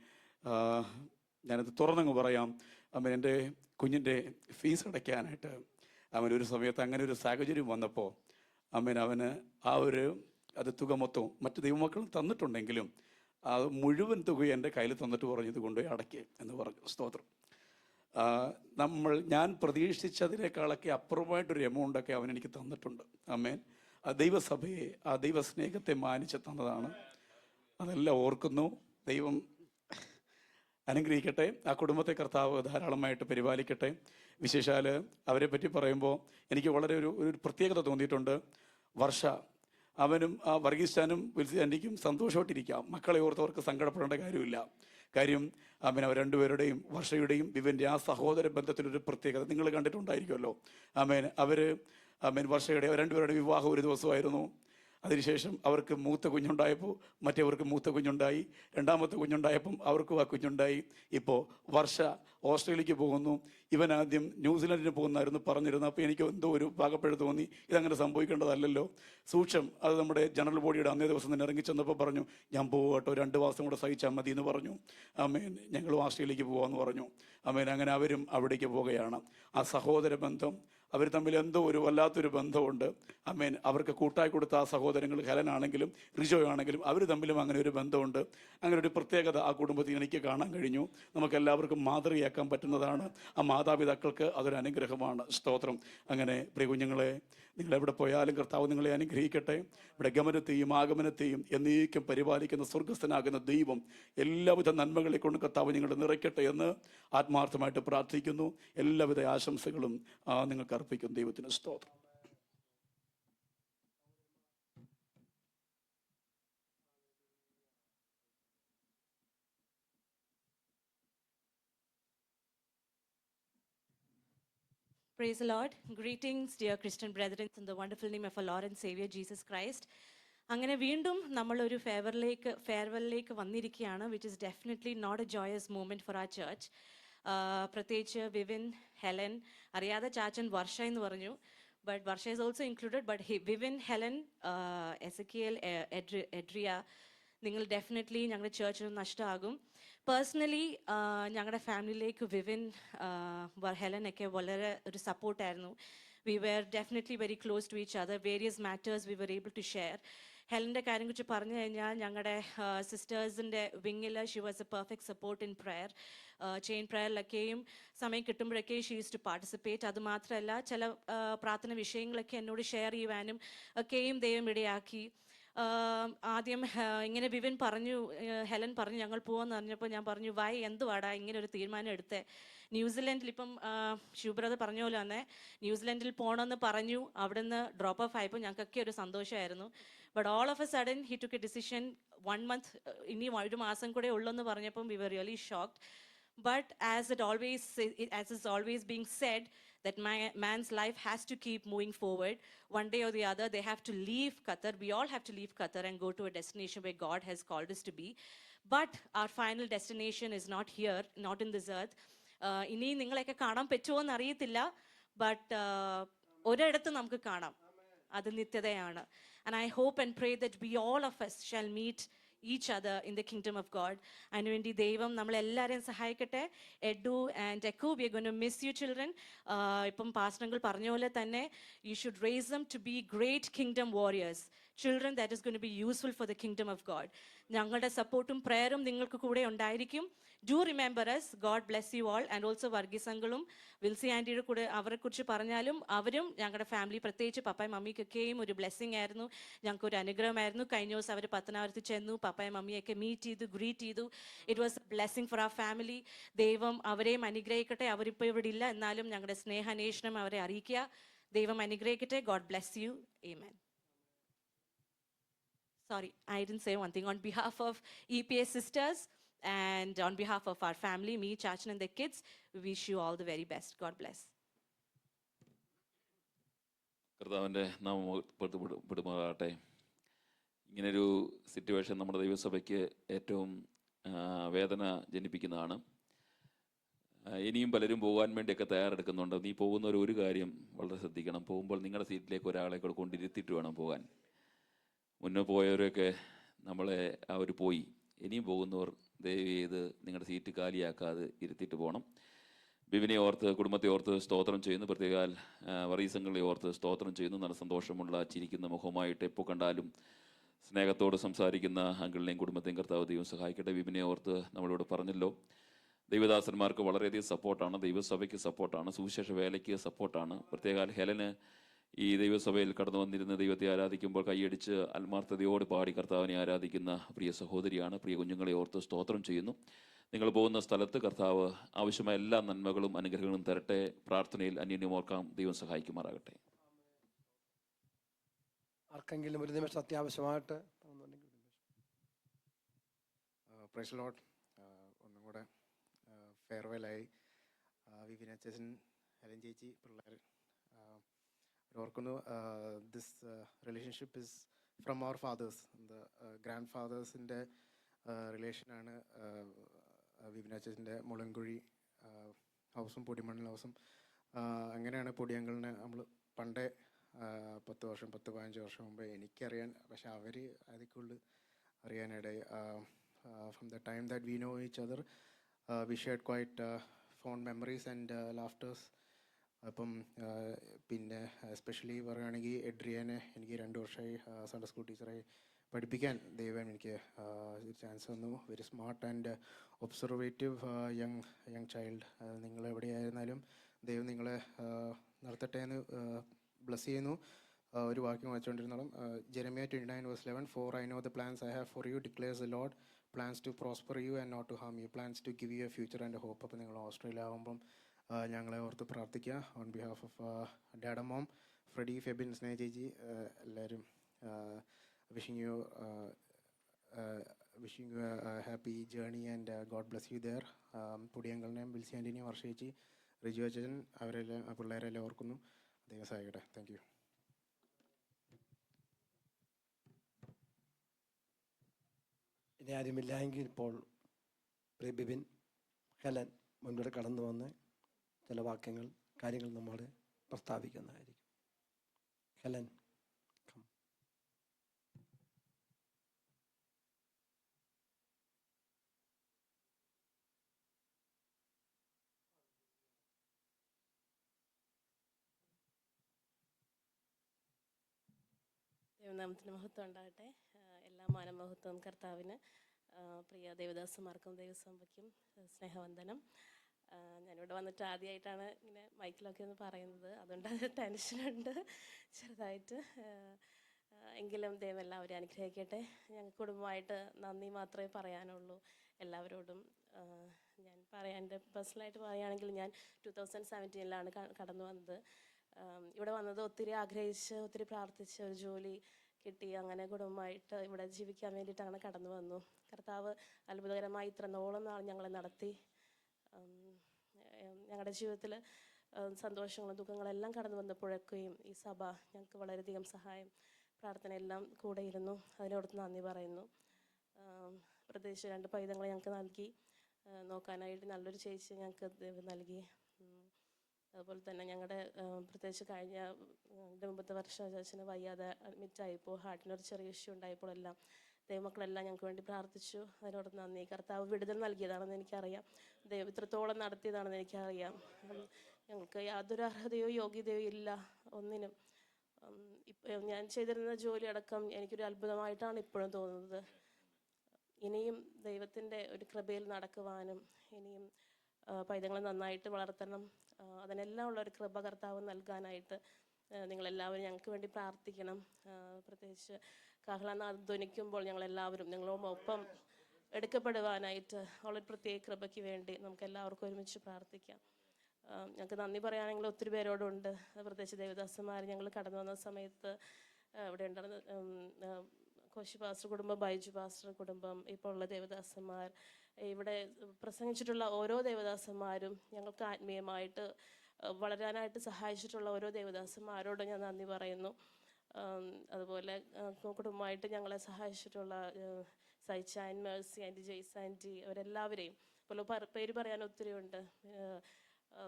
ഞാനത് തുറന്നങ്ങ് പറയാം. ആമേൻ. എൻ്റെ കുഞ്ഞിൻ്റെ ഫീസ് അടയ്ക്കാനായിട്ട് ഒരു സമയത്ത് അങ്ങനെ ഒരു സാഹചര്യം വന്നപ്പോൾ അവന് അത് തുക മൊത്തവും മറ്റ് ദൈവമക്കളും തന്നിട്ടുണ്ടെങ്കിലും അത് മുഴുവൻ തുക എൻ്റെ കയ്യിൽ തന്നിട്ട് പറഞ്ഞു ഇത് കൊണ്ടുപോയി അടയ്ക്കുക എന്ന് പറഞ്ഞു. സ്തോത്രം. ഞാൻ പ്രതീക്ഷിച്ചതിനേക്കാളൊക്കെ അപ്പുറമായിട്ടൊരു എമൗണ്ടൊക്കെ അവൻ എനിക്ക് തന്നിട്ടുണ്ട്. ആമേൻ. ആ ദൈവസഭയെ ആ ദൈവസ്നേഹത്തെ മാനിച്ച് തന്നതാണ്. അതെല്ലാം ഓർക്കുന്നു. ദൈവം അനുഗ്രഹിക്കട്ടെ. ആ കുടുംബത്തെ കർത്താവ് ധാരാളമായിട്ട് പരിപാലിക്കട്ടെ. വിശേഷാൽ അവരെ പറ്റി പറയുമ്പോൾ എനിക്ക് വളരെ ഒരു പ്രത്യേകത തോന്നിയിട്ടുണ്ട്. വർഷ അവനും ആ വർഗീസ്റ്റാനും വിൽസിയാൻ്റിക്കും സന്തോഷമായിട്ടിരിക്കാം. മക്കളെ ഓർത്തവർക്ക് സങ്കടപ്പെടേണ്ട കാര്യമില്ല. കാര്യം അവർ രണ്ടുപേരുടെയും വർഷയുടെയും വിവൻ്റെ ആ സഹോദര ബന്ധത്തിലൊരു പ്രത്യേകത നിങ്ങൾ കണ്ടിട്ടുണ്ടായിരിക്കുമല്ലോ. വർഷയുടെ രണ്ടുപേരുടെ വിവാഹം ഒരു ദിവസമായിരുന്നു. അതിനുശേഷം അവർക്ക് മൂത്ത കുഞ്ഞുണ്ടായപ്പോൾ മറ്റേവർക്ക് മൂത്ത കുഞ്ഞുണ്ടായി. രണ്ടാമത്തെ കുഞ്ഞുണ്ടായപ്പം അവർക്കും ആ കുഞ്ഞുണ്ടായി. ഇപ്പോൾ വർഷ ഓസ്ട്രേലിയക്ക് പോകുന്നു. ഇവൻ ആദ്യം ന്യൂസിലൻഡിന് പോകുന്നായിരുന്നു പറഞ്ഞിരുന്നത്. അപ്പോൾ എനിക്ക് എന്തോ ഒരു പാകപ്പഴ തോന്നി, ഇതങ്ങനെ സംഭവിക്കേണ്ടതല്ലല്ലോ. സൂക്ഷം അത് നമ്മുടെ ജനറൽ ബോഡിയുടെ അന്നേ ദിവസം തന്നെ ഇറങ്ങിച്ചെന്നപ്പോൾ പറഞ്ഞു, ഞാൻ പോകട്ടോ, 2 മാസം കൂടെ സഹിച്ചാൽ മതി എന്ന് പറഞ്ഞു. ആമേൻ. ഞങ്ങളും ഓസ്ട്രേലിയക്ക് പോകാമെന്ന് പറഞ്ഞു. ആമേൻ. അങ്ങനെ അവരും അവിടേക്ക് പോവുകയാണ്. ആ സഹോദര ബന്ധം അവർ തമ്മിൽ എന്തോ ഒരു വല്ലാത്തൊരു ബന്ധമുണ്ട്. ആമേൻ. അവർക്ക് കൂട്ടായി കൊടുത്ത ആ സഹോദരങ്ങൾ ഹെലനാണെങ്കിലും റിജോ ആണെങ്കിലും അവർ തമ്മിലും അങ്ങനെ ഒരു ബന്ധമുണ്ട്. അങ്ങനെ ഒരു പ്രത്യേകത ആ കുടുംബത്തിൽ എനിക്ക് കാണാൻ കഴിഞ്ഞു. നമുക്കെല്ലാവർക്കും മാതൃകയാക്കാൻ പറ്റുന്നതാണ്. ആ മാതാപിതാക്കൾക്ക് അതൊരു അനുഗ്രഹമാണ്. സ്തോത്രം. അങ്ങനെ പ്രിയ കുഞ്ഞുങ്ങളെ, നിങ്ങളെവിടെ പോയാലും കർത്താവ് നിങ്ങളെ അനുഗ്രഹിക്കട്ടെ. ഇവിടെ ഗമനത്തെയും ആഗമനത്തെയും എന്നേക്കും പരിപാലിക്കുന്ന സ്വർഗസ്ഥനാകുന്ന ദൈവം എല്ലാവിധ നന്മകളെ കൊണ്ട് കർത്താവ് നിങ്ങളെ നിറയ്ക്കട്ടെ എന്ന് ആത്മാർത്ഥമായിട്ട് പ്രാർത്ഥിക്കുന്നു. എല്ലാവിധ ആശംസകളും നിങ്ങൾക്ക് അർപ്പിക്കും. ദൈവത്തിന് സ്തോത്രം. Praise the Lord. Greetings, dear Christian brethren, in the wonderful name of our Lord and Savior Jesus Christ. അങ്ങനെ വീണ്ടും നമ്മളൊരു ഫെയർവെല്ലിലേക്ക് വന്നിരിക്കുകയാണ്, which is definitely not a joyous moment for our church. പ്രത്യേകിച്ച് വിവിൻ, ഹെലൻ, അറിയാതെ ചാച്ചൻ വർഷ എന്ന് പറഞ്ഞു, but Varsha is also included. But Vivin, Helen, Ezekiel, Adria, നിങ്ങൾ ഡെഫിനറ്റ്ലി ഞങ്ങളുടെ ചേർച്ചിന് നഷ്ടമാകും. പേഴ്സണലി ഞങ്ങളുടെ ഫാമിലിയിലേക്ക് വിവിൻ, ഹെലനൊക്കെ വളരെ ഒരു സപ്പോർട്ടായിരുന്നു. We were definitely very close to each other. Various matters we were able to share. ഹെലൻ്റെ കാര്യം കുറിച്ച് പറഞ്ഞു കഴിഞ്ഞാൽ ഞങ്ങളുടെ സിസ്റ്റേഴ്സിൻ്റെ വിങ്ങിൽ she was a perfect support in prayer. Chain പ്രയറിലൊക്കെയും സമയം കിട്ടുമ്പോഴൊക്കെയും ഷീ യൂസ് ടു പാർട്ടിസിപ്പേറ്റ്. അതുമാത്രമല്ല ചില പ്രാർത്ഥന വിഷയങ്ങളൊക്കെ എന്നോട് ഷെയർ ചെയ്യുവാനും ഒക്കെയും ദൈവം ഇടയാക്കി. ആദ്യം ഇങ്ങനെ വിവിൻ പറഞ്ഞു, ഹെലൻ പറഞ്ഞു ഞങ്ങൾ പോകാമെന്ന് പറഞ്ഞപ്പോൾ ഞാൻ പറഞ്ഞു വൈ, എന്തുവാടാ ഇങ്ങനെ ഒരു തീരുമാനം എടുത്തേ? ന്യൂസിലൻഡിൽ ഇപ്പം ശിവബ്രദർ പറഞ്ഞ പോലെ തന്നെ ന്യൂസിലൻഡിൽ പോകണമെന്ന് പറഞ്ഞു, അവിടെ നിന്ന് ഡ്രോപ്പ് ഓഫ് ആയപ്പോൾ ഞങ്ങൾക്കൊക്കെ ഒരു സന്തോഷമായിരുന്നു. But all of a sudden he took a decision 1 month, ഇനി 1 മാസം കൂടെ ഉള്ളെന്ന് പറഞ്ഞപ്പം we were really shocked. But as is always being said, that man's life has to keep moving forward. One day or the other, they have to leave Qatar. We all have to leave Qatar and go to a destination where God has called us to be. But our final destination is not here, not in this earth. ഇനി നിങ്ങളെയൊക്കെ കാണാൻ പറ്റുമോ എന്ന് അറിയത്തില്ല, ബട്ട് ഒരിടത്ത് നമുക്ക് കാണാം, അത് നിത്യതയാണ്. And I hope and pray that we all of us shall meet each other in the kingdom of God. അതിനുവേണ്ടി ദൈവം നമ്മളെല്ലാവരെയും സഹായിക്കട്ടെ. Edu and Ekku, we are going to miss you children. ഇപ്പം പാസ്റ്ററുകൾ പറഞ്ഞ പോലെ തന്നെ you should raise them to be great kingdom warriors, children that is going to be useful for the kingdom of God. ഞങ്ങളുടെ സപ്പോർട്ടും പ്രയറും നിങ്ങൾക്ക് കൂടെ ഉണ്ടായിരിക്കും. Do remember us. God bless you all. And also Varghese അങ്കിളും വിൽസി ആൻറ്റിയുടെ കൂടെ അവരെക്കുറിച്ച് പറഞ്ഞാലും അവരും ഞങ്ങളുടെ ഫാമിലി, പ്രത്യേകിച്ച് പപ്പായും മമ്മിക്കൊക്കെയും ഒരു ബ്ലെസ്സിങ് ആയിരുന്നു, ഞങ്ങൾക്ക് ഒരു അനുഗ്രഹമായിരുന്നു. കഴിഞ്ഞ ദിവസം അവർ പത്തനാപുരത്ത് ചെന്നു, പപ്പായും മമ്മിയൊക്കെ മീറ്റ് ചെയ്തു, ഗ്രീറ്റ് ചെയ്തു. It was a blessing for our family. ദൈവം അവരെയും അനുഗ്രഹിക്കട്ടെ. അവരിപ്പോൾ ഇവിടെ ഇല്ല, എന്നാലും ഞങ്ങളുടെ സ്നേഹാന്വേഷണം അവരെ അറിയിക്കുക. ദൈവം അനുഗ്രഹിക്കട്ടെ. God bless you. Amen. Sorry, I didn't say one thing. On behalf of EPS sisters and on behalf of our family, me, Chachan and the kids, we wish you all the very best. God bless. കർത്താവിൻ്റെ നാമപ്പെടുമാറാകട്ടെ. ഇങ്ങനൊരു സിറ്റുവേഷൻ നമ്മുടെ ദൈവസഭയ്ക്ക് ഏറ്റവും വേദന ജനിപ്പിക്കുന്നതാണ്. ഇനിയും പലരും പോകാൻ വേണ്ടിയൊക്കെ തയ്യാറെടുക്കുന്നുണ്ട്. നീ പോകുന്നവർ ഒരു കാര്യം വളരെ ശ്രദ്ധിക്കണം, പോകുമ്പോൾ നിങ്ങളുടെ സീറ്റിലേക്ക് ഒരാളെ കൂടെ കൊണ്ടിരുത്തിയിട്ട് വേണം പോകാൻ. മുന്നേ പോയവരൊക്കെ നമ്മളെ അവർ പോയി. ഇനിയും പോകുന്നവർ ദയവ് ചെയ്ത് നിങ്ങളുടെ സീറ്റ് കാലിയാക്കാതെ ഇരുത്തിയിട്ട് പോകണം. ബിബിനെ ഓർത്ത്, കുടുംബത്തെ ഓർത്ത് സ്തോത്രം ചെയ്യുന്നു. പ്രത്യേകാൽ വറീസങ്ങളെ ഓർത്ത് സ്തോത്രം ചെയ്യുന്നു. നല്ല സന്തോഷമുള്ള ചിരിക്കുന്ന മുഖമായിട്ട് എപ്പോൾ കണ്ടാലും സ്നേഹത്തോട് സംസാരിക്കുന്ന അങ്കിളിനെയും കുടുംബത്തെയും കർത്താവ് ദൈവം സഹായിക്കട്ടെ. ബിബിനെ ഓർത്ത് നമ്മളിവിടെ പറഞ്ഞല്ലോ, ദൈവദാസന്മാർക്ക് വളരെയധികം സപ്പോർട്ടാണ്, ദൈവസഭയ്ക്ക് സപ്പോർട്ടാണ്, സുവിശേഷ വേലയ്ക്ക് സപ്പോർട്ടാണ്. പ്രത്യേകാൽ ഹെലന് ഈ ദൈവസഭയിൽ കടന്നു വന്നിരുന്ന് ദൈവത്തെ ആരാധിക്കുമ്പോൾ കൈയടിച്ച് ആത്മാർത്ഥതയോട് പാടി കർത്താവിനെ ആരാധിക്കുന്ന പ്രിയ സഹോദരിയാണ്. പ്രിയ കുഞ്ഞുങ്ങളെ ഓർത്ത് സ്തോത്രം ചെയ്യുന്നു. നിങ്ങൾ പോകുന്ന സ്ഥലത്ത് കർത്താവ് ആവശ്യമായ എല്ലാ നന്മകളും അനുഗ്രഹങ്ങളും തരട്ടെ. പ്രാർത്ഥനയിൽ അന്യോന്യം ഓർക്കാം. ദൈവം സഹായിക്കുമാറാകട്ടെ. ആർക്കെങ്കിലും ഒരു നിമിഷം അത്യാവശ്യമായിട്ട് പ്രൈസ് ദി ലോർഡ്. ഒന്നും കൂടെ ഫെയർവെല്ലായി വിവിൻ അച്ഛൻ, ഹെലൻ ചേച്ചി, പിള്ളേർ ഓർക്കുന്നു. This relationship is from our fathers, grand ഫാദേഴ്സിൻ്റെ റിലേഷനാണ് വിവിൻ അച്ഛൻ്റെ മുളങ്കുഴി ഹൗസും പൊടിമണ്ണിൽ ഹൗസും. അങ്ങനെയാണ് പൊടിയങ്കളിനെ നമ്മൾ പണ്ടേ 10 വർഷം 10-15 വർഷം മുമ്പ് എനിക്കറിയാൻ, പക്ഷെ അവർ അതിൽ കൂടുതൽ അറിയാനിടയായി. From the time that we know each other, we shared quite fond memories and laughters. അപ്പം പിന്നെ എസ്പെഷ്യലി പറയുകയാണെങ്കിൽ എഡ്രിയനെ എനിക്ക് 2 വർഷമായി സൺഡേ സ്കൂൾ ടീച്ചറായി പഠിപ്പിക്കാൻ ദൈവം എനിക്ക് ചാൻസ് തന്നു. Very smart and observative young child. നിങ്ങൾ എവിടെയായിരുന്നാലും ദൈവം നിങ്ങളെ നടത്തട്ടെ എന്ന് ബ്ലസ് ചെയ്യുന്നു. ഒരു വാക്യം വായിച്ചുകൊണ്ടിരുന്നോളം, Jeremiah 29:11, For I know the plans I have for you, declares the Lord, plans to prosper you and not to harm you, plans to give you a future and a hope. അപ്പോൾ നിങ്ങൾ ഓസ്ട്രേലിയ ആകുമ്പം ഞങ്ങളെ ഓർത്ത് പ്രാർത്ഥിക്കുക. On behalf of dada mom, Freddy, Febin, Sneha ചേച്ചി, എല്ലാവരും wishing you happy journey and God bless you there. പൊടിയങ്കളിനെയും വിൽസി ആൻറ്റിനെയും വർഷ ചേച്ചി, റിജു അച്ഛൻ, അവരെല്ലാം പിള്ളേരെല്ലാം ഓർക്കുന്നു. ദൈവം സഹായിക്കട്ടെ. Thank you. ഇനി ആരുമില്ല എങ്കിൽ ഇപ്പോൾ ബിബിൻ, ഹെലൻ, മുൻപിൽ കടന്നു വന്ന് ചില വാക്യങ്ങൾ കാര്യങ്ങൾ നമ്മോട് പ്രസ്താവിക്കുന്നതായിരിക്കും. Helen, come. ദൈവനാമത്തിന് മഹത്വം ഉണ്ടാകട്ടെ. എല്ലാ മാനമഹത്വം കർത്താവിന്. പ്രിയ ദേവദാസന്മാർക്കും ദൈവസഭയ്ക്കും സ്നേഹവന്ദനം. ഞാനിവിടെ വന്നിട്ട് ആദ്യമായിട്ടാണ് ഇങ്ങനെ മൈക്കിലൊക്കെ ഒന്ന് പറയുന്നത്, അതുകൊണ്ട് ടെൻഷനുണ്ട് ചെറുതായിട്ട്. എങ്കിലും ദൈവം എല്ലാവരും അനുഗ്രഹിക്കട്ടെ. ഞങ്ങൾക്ക് കുടുംബമായിട്ട് നന്ദി മാത്രമേ പറയാനുള്ളൂ എല്ലാവരോടും. എൻ്റെ പേഴ്സണലായിട്ട് പറയുകയാണെങ്കിൽ ഞാൻ 2017 കടന്നു വന്നത്. ഇവിടെ വന്നത് ഒത്തിരി ആഗ്രഹിച്ച് ഒത്തിരി പ്രാർത്ഥിച്ച് ഒരു ജോലി കിട്ടി, അങ്ങനെ കുടുംബമായിട്ട് ഇവിടെ ജീവിക്കാൻ വേണ്ടിയിട്ടാണ് കടന്നു വന്നു. കർത്താവ് അത്ഭുതകരമായി ഇത്രത്തോളം നാൾ ഞങ്ങളെ നടത്തി. ഞങ്ങളുടെ ജീവിതത്തിൽ സന്തോഷങ്ങളും ദുഃഖങ്ങളെല്ലാം കടന്നു വന്നപ്പോഴൊക്കെയും ഈ സഭ ഞങ്ങൾക്ക് വളരെയധികം സഹായം, പ്രാർത്ഥന എല്ലാം കൂടെ ഇരുന്നു. അതിനോട് നന്ദി പറയുന്നു. പ്രത്യേകിച്ച് 2 പൈതങ്ങളെ ഞങ്ങൾക്ക് നൽകി, നോക്കാനായിട്ട് നല്ലൊരു ചേച്ചി ഞങ്ങൾക്ക് നൽകി. അതുപോലെ തന്നെ ഞങ്ങളുടെ പ്രത്യേകിച്ച് കഴിഞ്ഞ 2 മുമ്പത്തെ വർഷം ചേച്ചന് വയ്യാതെ അഡ്മിറ്റായപ്പോൾ ഹാർട്ടിനൊരു ചെറിയ ഇഷ്യൂ ഉണ്ടായപ്പോൾ എല്ലാം ദൈവമക്കളെല്ലാം ഞങ്ങൾക്ക് വേണ്ടി പ്രാർത്ഥിച്ചു. അതിനോട് നന്ദി. കർത്താവ് വിടുതൽ നൽകിയതാണെന്ന് എനിക്കറിയാം, ദൈവം ഇത്രത്തോളം നടത്തിയതാണെന്ന് എനിക്കറിയാം. ഞങ്ങൾക്ക് യാതൊരു അർഹതയോ യോഗ്യതയോ ഇല്ല ഒന്നിനും. ഇപ്പം ഞാൻ ചെയ്തിരുന്ന ജോലി അടക്കം എനിക്കൊരു അത്ഭുതമായിട്ടാണ് ഇപ്പോഴും തോന്നുന്നത്. ഇനിയും ദൈവത്തിൻ്റെ ഒരു കൃപയിൽ നടക്കുവാനും ഇനിയും പൈതങ്ങളെ നന്നായിട്ട് വളർത്തണം, അതിനെല്ലാം ഉള്ള ഒരു കൃപ കർത്താവ് നൽകാനായിട്ട് നിങ്ങളെല്ലാവരും ഞങ്ങൾക്ക് വേണ്ടി പ്രാർത്ഥിക്കണം. പ്രത്യേകിച്ച് കാഹളനാഥ് ധ്വനിക്കുമ്പോൾ ഞങ്ങളെല്ലാവരും നിങ്ങളോടൊപ്പം എടുക്കപ്പെടുവാനായിട്ട് ഉള്ളൊരു പ്രത്യേക കൃപയ്ക്ക് വേണ്ടി നമുക്ക് എല്ലാവർക്കും ഒരുമിച്ച് പ്രാർത്ഥിക്കാം. ഞങ്ങൾക്ക് നന്ദി പറയാനെങ്കിൽ ഒത്തിരി പേരോടുണ്ട്. പ്രത്യേകിച്ച് ദേവദാസന്മാർ ഞങ്ങൾ കടന്നു വന്ന സമയത്ത് ഇവിടെ ഉണ്ടായിരുന്ന കോശി പാസ്റ്റർ കുടുംബം, ബൈജു പാസ്റ്റർ കുടുംബം, ഇപ്പോൾ ഉള്ള ദേവദാസന്മാർ, ഇവിടെ പ്രസംഗിച്ചിട്ടുള്ള ഓരോ ദേവദാസന്മാരും ഞങ്ങൾക്ക് ആത്മീയമായിട്ട് വളരാനായിട്ട് സഹായിച്ചിട്ടുള്ള ഓരോ ദേവദാസന്മാരോട് ഞാൻ നന്ദി പറയുന്നു. അതുപോലെ കുടുംബമായിട്ട് ഞങ്ങളെ സഹായിച്ചിട്ടുള്ള സൈച്ചാൻ, മേഴ്സി ആൻറ്റി, ജെയ്സ് ആൻറ്റി, അവരെല്ലാവരെയും പോലെ പേര് പറയാൻ ഒത്തിരി ഉണ്ട്.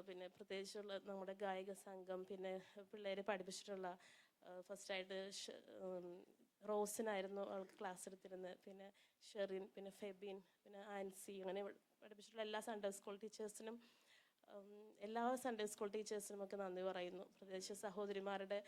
പിന്നെ പ്രത്യേകിച്ചുള്ള നമ്മുടെ ഗായക സംഘം, പിന്നെ പിള്ളേരെ പഠിപ്പിച്ചിട്ടുള്ള ഫസ്റ്റായിട്ട് റോസിനായിരുന്നു അവൾക്ക് ക്ലാസ് എടുത്തിരുന്നത്, പിന്നെ ഷെറിൻ, പിന്നെ ഫെബിൻ, പിന്നെ ആൻസി, അങ്ങനെ പഠിപ്പിച്ചിട്ടുള്ള എല്ലാ സൺഡേ സ്കൂൾ ടീച്ചേഴ്സിനും എല്ലാ സൺഡേ സ്കൂൾ ടീച്ചേഴ്സിനും ഒക്കെ നന്ദി പറയുന്നു. പ്രത്യേകിച്ച് സഹോദരിമാരുടെ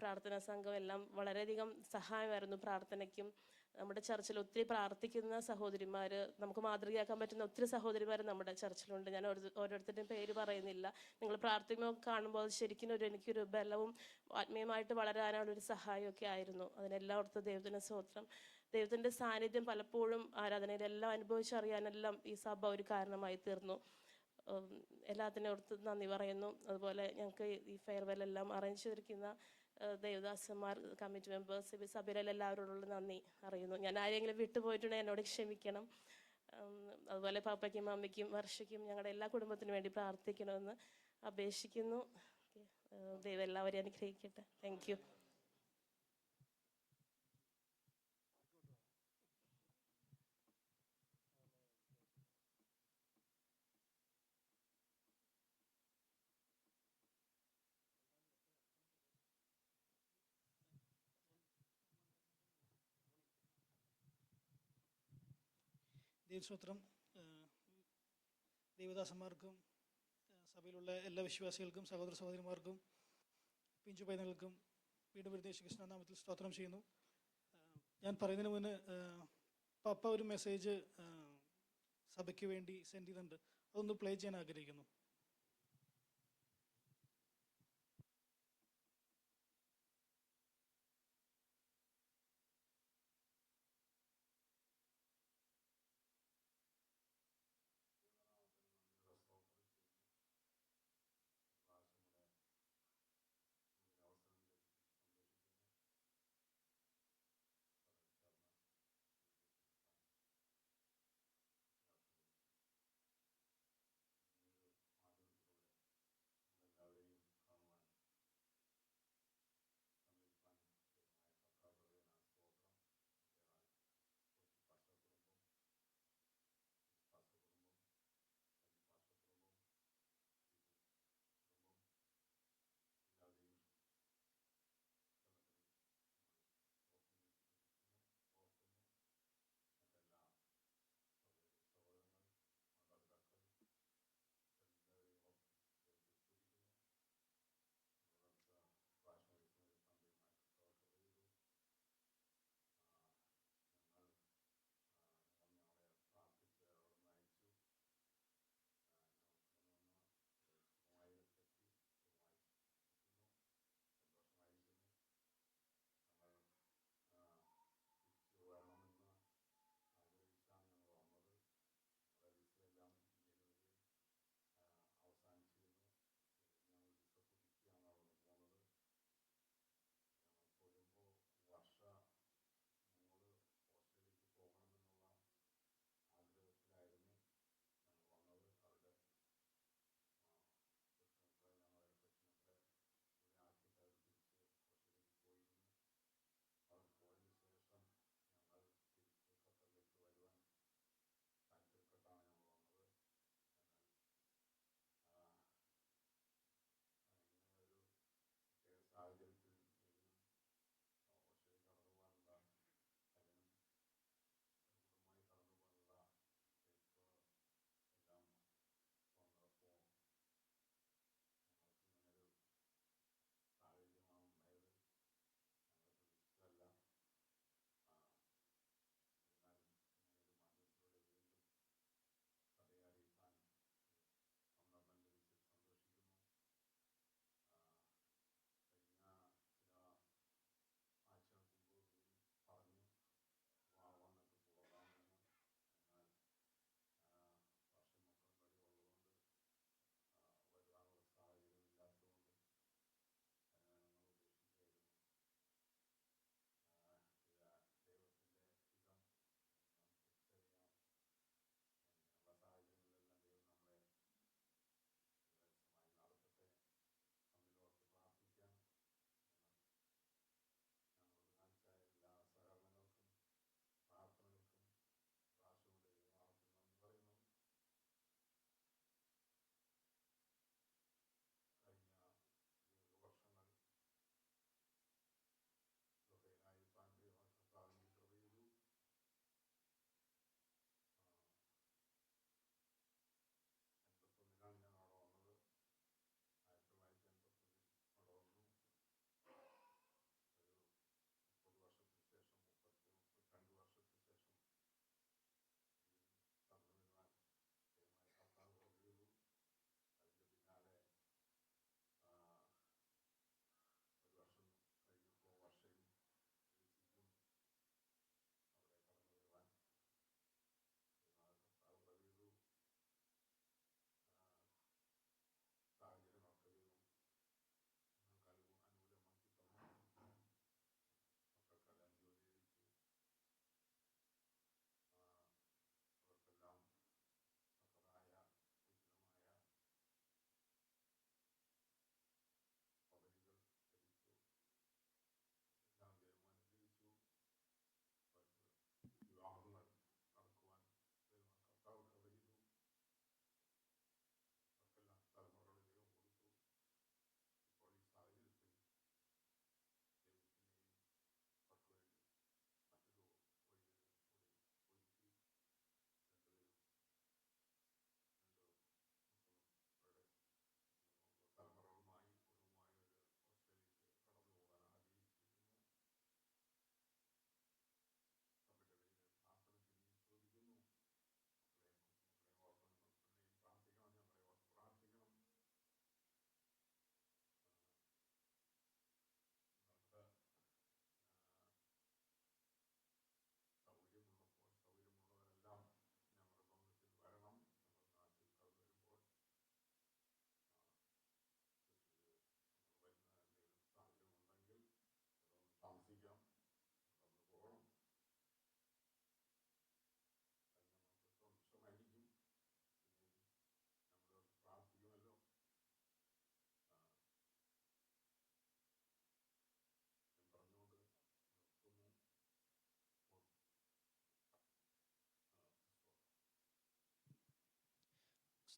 പ്രാർത്ഥനാ സംഘം എല്ലാം വളരെയധികം സഹായമായിരുന്നു പ്രാർത്ഥനയ്ക്കും. നമ്മുടെ ചർച്ചിൽ ഒത്തിരി പ്രാർത്ഥിക്കുന്ന സഹോദരിമാർ, നമുക്ക് മാതൃകയാക്കാൻ പറ്റുന്ന ഒത്തിരി സഹോദരിമാർ നമ്മുടെ ചർച്ചിലുണ്ട്. ഞാൻ ഓരോരുത്തരുടെയും പേര് പറയുന്നില്ല. നിങ്ങൾ പ്രാർത്ഥിക്കുമ്പോൾ കാണുമ്പോൾ ശരിക്കും എനിക്കൊരു ബലവും ആത്മീയമായിട്ട് വളരാനുള്ളൊരു സഹായമൊക്കെ ആയിരുന്നു. അതിനെല്ലാം ഓർത്ത് ദൈവത്തിന് സ്തോത്രം. ദൈവത്തിൻ്റെ സാന്നിധ്യം പലപ്പോഴും ആരാധനയിലെല്ലാം അനുഭവിച്ചറിയാനെല്ലാം ഈ സഭ ഒരു കാരണമായി തീർന്നു. എല്ലാത്തിനും ഓർത്ത് നന്ദി പറയുന്നു. അതുപോലെ ഞങ്ങൾക്ക് ഈ ഫെയർവെല്ലെല്ലാം അറേഞ്ച് ചെയ്തിരിക്കുന്ന ദേവദാസന്മാർ, കമ്മിറ്റി മെമ്പേഴ്സ്, സഭയിലെ എല്ലാവരോടുള്ള നന്ദി അറിയുന്നു. ഞാൻ ആരെങ്കിലും വിട്ടുപോയിട്ടുണ്ടെങ്കിൽ എന്നോട് ക്ഷമിക്കണം. അതുപോലെ പാപ്പയ്ക്കും അമ്മയ്ക്കും വർഷയ്ക്കും ഞങ്ങളുടെ എല്ലാ കുടുംബത്തിനും വേണ്ടി പ്രാർത്ഥിക്കണമെന്ന് അപേക്ഷിക്കുന്നു. ദൈവം എല്ലാവരെയും അനുഗ്രഹിക്കട്ടെ. Thank you. ദൈവസ്തോത്രം. ദൈവദാസന്മാർക്കും സഭയിലുള്ള എല്ലാ വിശ്വാസികൾക്കും സഹോദര സഹോദരിമാർക്കും പിഞ്ചു പൈതങ്ങൾക്കും വീണ്ടും വരുന്ന യേശുക്രിസ്തുവിന്റെ നാമത്തിൽ സ്തോത്രം ചെയ്യുന്നു. ഞാൻ പറയുന്നതിന് മുന്നേ പപ്പ ഒരു മെസ്സേജ് സഭയ്ക്ക് വേണ്ടി സെൻഡ് ചെയ്തിട്ടുണ്ട്, അതൊന്ന് പ്ലേ ചെയ്യാൻ ആഗ്രഹിക്കുന്നു.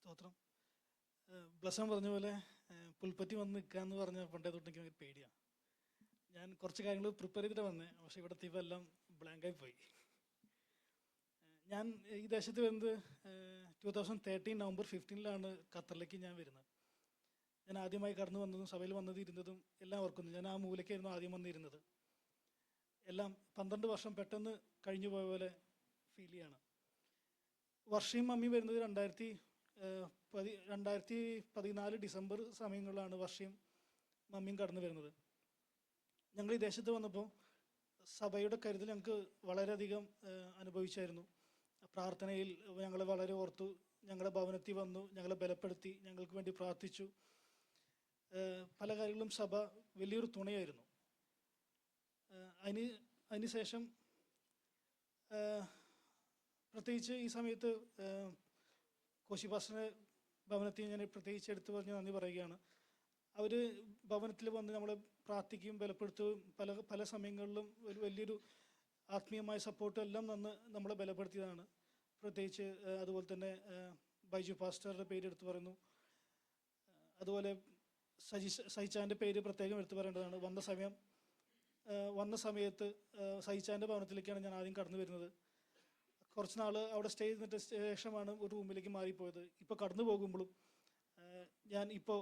സ്തോത്രം. ബ്ലസ്സൻ പറഞ്ഞ പോലെ പുൽപ്പറ്റി വന്ന് നിൽക്കുക എന്ന് പറഞ്ഞാൽ പണ്ടേ തൊട്ട് എനിക്ക് ഭയങ്കര പേടിയാണ്. ഞാൻ കുറച്ച് കാര്യങ്ങൾ പ്രിപ്പയർ ചെയ്തിട്ട് വന്നേ, പക്ഷേ ഇവിടെ എത്തിയപ്പോൾ എല്ലാം ബ്ലാങ്കായി പോയി. ഞാൻ ഈ ദേശത്ത് വരുന്നത് 2013 നവംബർ 15 ഖത്തറിലേക്ക് ഞാൻ വരുന്നത്. ഞാൻ ആദ്യമായി കടന്നു വന്നതും സഭയിൽ വന്നത് ഇരുന്നതും എല്ലാം ഓർക്കുന്നു. ഞാൻ ആ മൂലയ്ക്കായിരുന്നു ആദ്യം വന്നിരുന്നത്. എല്ലാം 12 വർഷം പെട്ടെന്ന് കഴിഞ്ഞു പോയ പോലെ ഫീൽ ചെയ്യാണ്. വർഷയും മമ്മി വരുന്നത് 2014 ഡിസംബർ സമയങ്ങളിലാണ് വർഷയും മമ്മിയും കടന്നു വരുന്നത്. ഞങ്ങൾ ഈ ദേശത്ത് വന്നപ്പോൾ സഭയുടെ കരുതൽ ഞങ്ങൾക്ക് വളരെയധികം അനുഭവിച്ചായിരുന്നു. പ്രാർത്ഥനയിൽ ഞങ്ങളെ വളരെ ഓർത്തു, ഞങ്ങളുടെ ഭവനത്തിൽ വന്നു, ഞങ്ങളെ ബലപ്പെടുത്തി, ഞങ്ങൾക്ക് വേണ്ടി പ്രാർത്ഥിച്ചു. പല കാര്യങ്ങളും സഭ വലിയൊരു തുണയായിരുന്നു. അതിനുശേഷം പ്രത്യേകിച്ച് ഈ സമയത്ത് കോശി പാസ്റ്ററിനെ ഭവനത്തിൽ ഞാൻ പ്രത്യേകിച്ച് എടുത്തു പറഞ്ഞ് നന്ദി പറയുകയാണ്. അവർ ഭവനത്തിൽ വന്ന് നമ്മളെ പ്രാർത്ഥിക്കുകയും ബലപ്പെടുത്തുകയും പല സമയങ്ങളിലും ഒരു വലിയൊരു ആത്മീയമായ സപ്പോർട്ടും എല്ലാം നമ്മളെ ബലപ്പെടുത്തിയതാണ്. പ്രത്യേകിച്ച് അതുപോലെ തന്നെ ബൈജു പാസ്റ്ററുടെ പേര് എടുത്തു പറയുന്നു. അതുപോലെ സഹിച്ചാൻ്റെ പേര് പ്രത്യേകം എടുത്തു പറയേണ്ടതാണ്. വന്ന സമയത്ത് സഹിച്ചാൻ്റെ ഭവനത്തിലേക്കാണ് ഞാൻ ആദ്യം കടന്നു വരുന്നത്. കുറച്ച് നാൾ അവിടെ സ്റ്റേ ചെയ്തിട്ട് ശേഷമാണ് ഒരു റൂമിലേക്ക് മാറിപ്പോയത്. ഇപ്പോൾ കടന്നു പോകുമ്പോഴും ഞാൻ ഇപ്പോൾ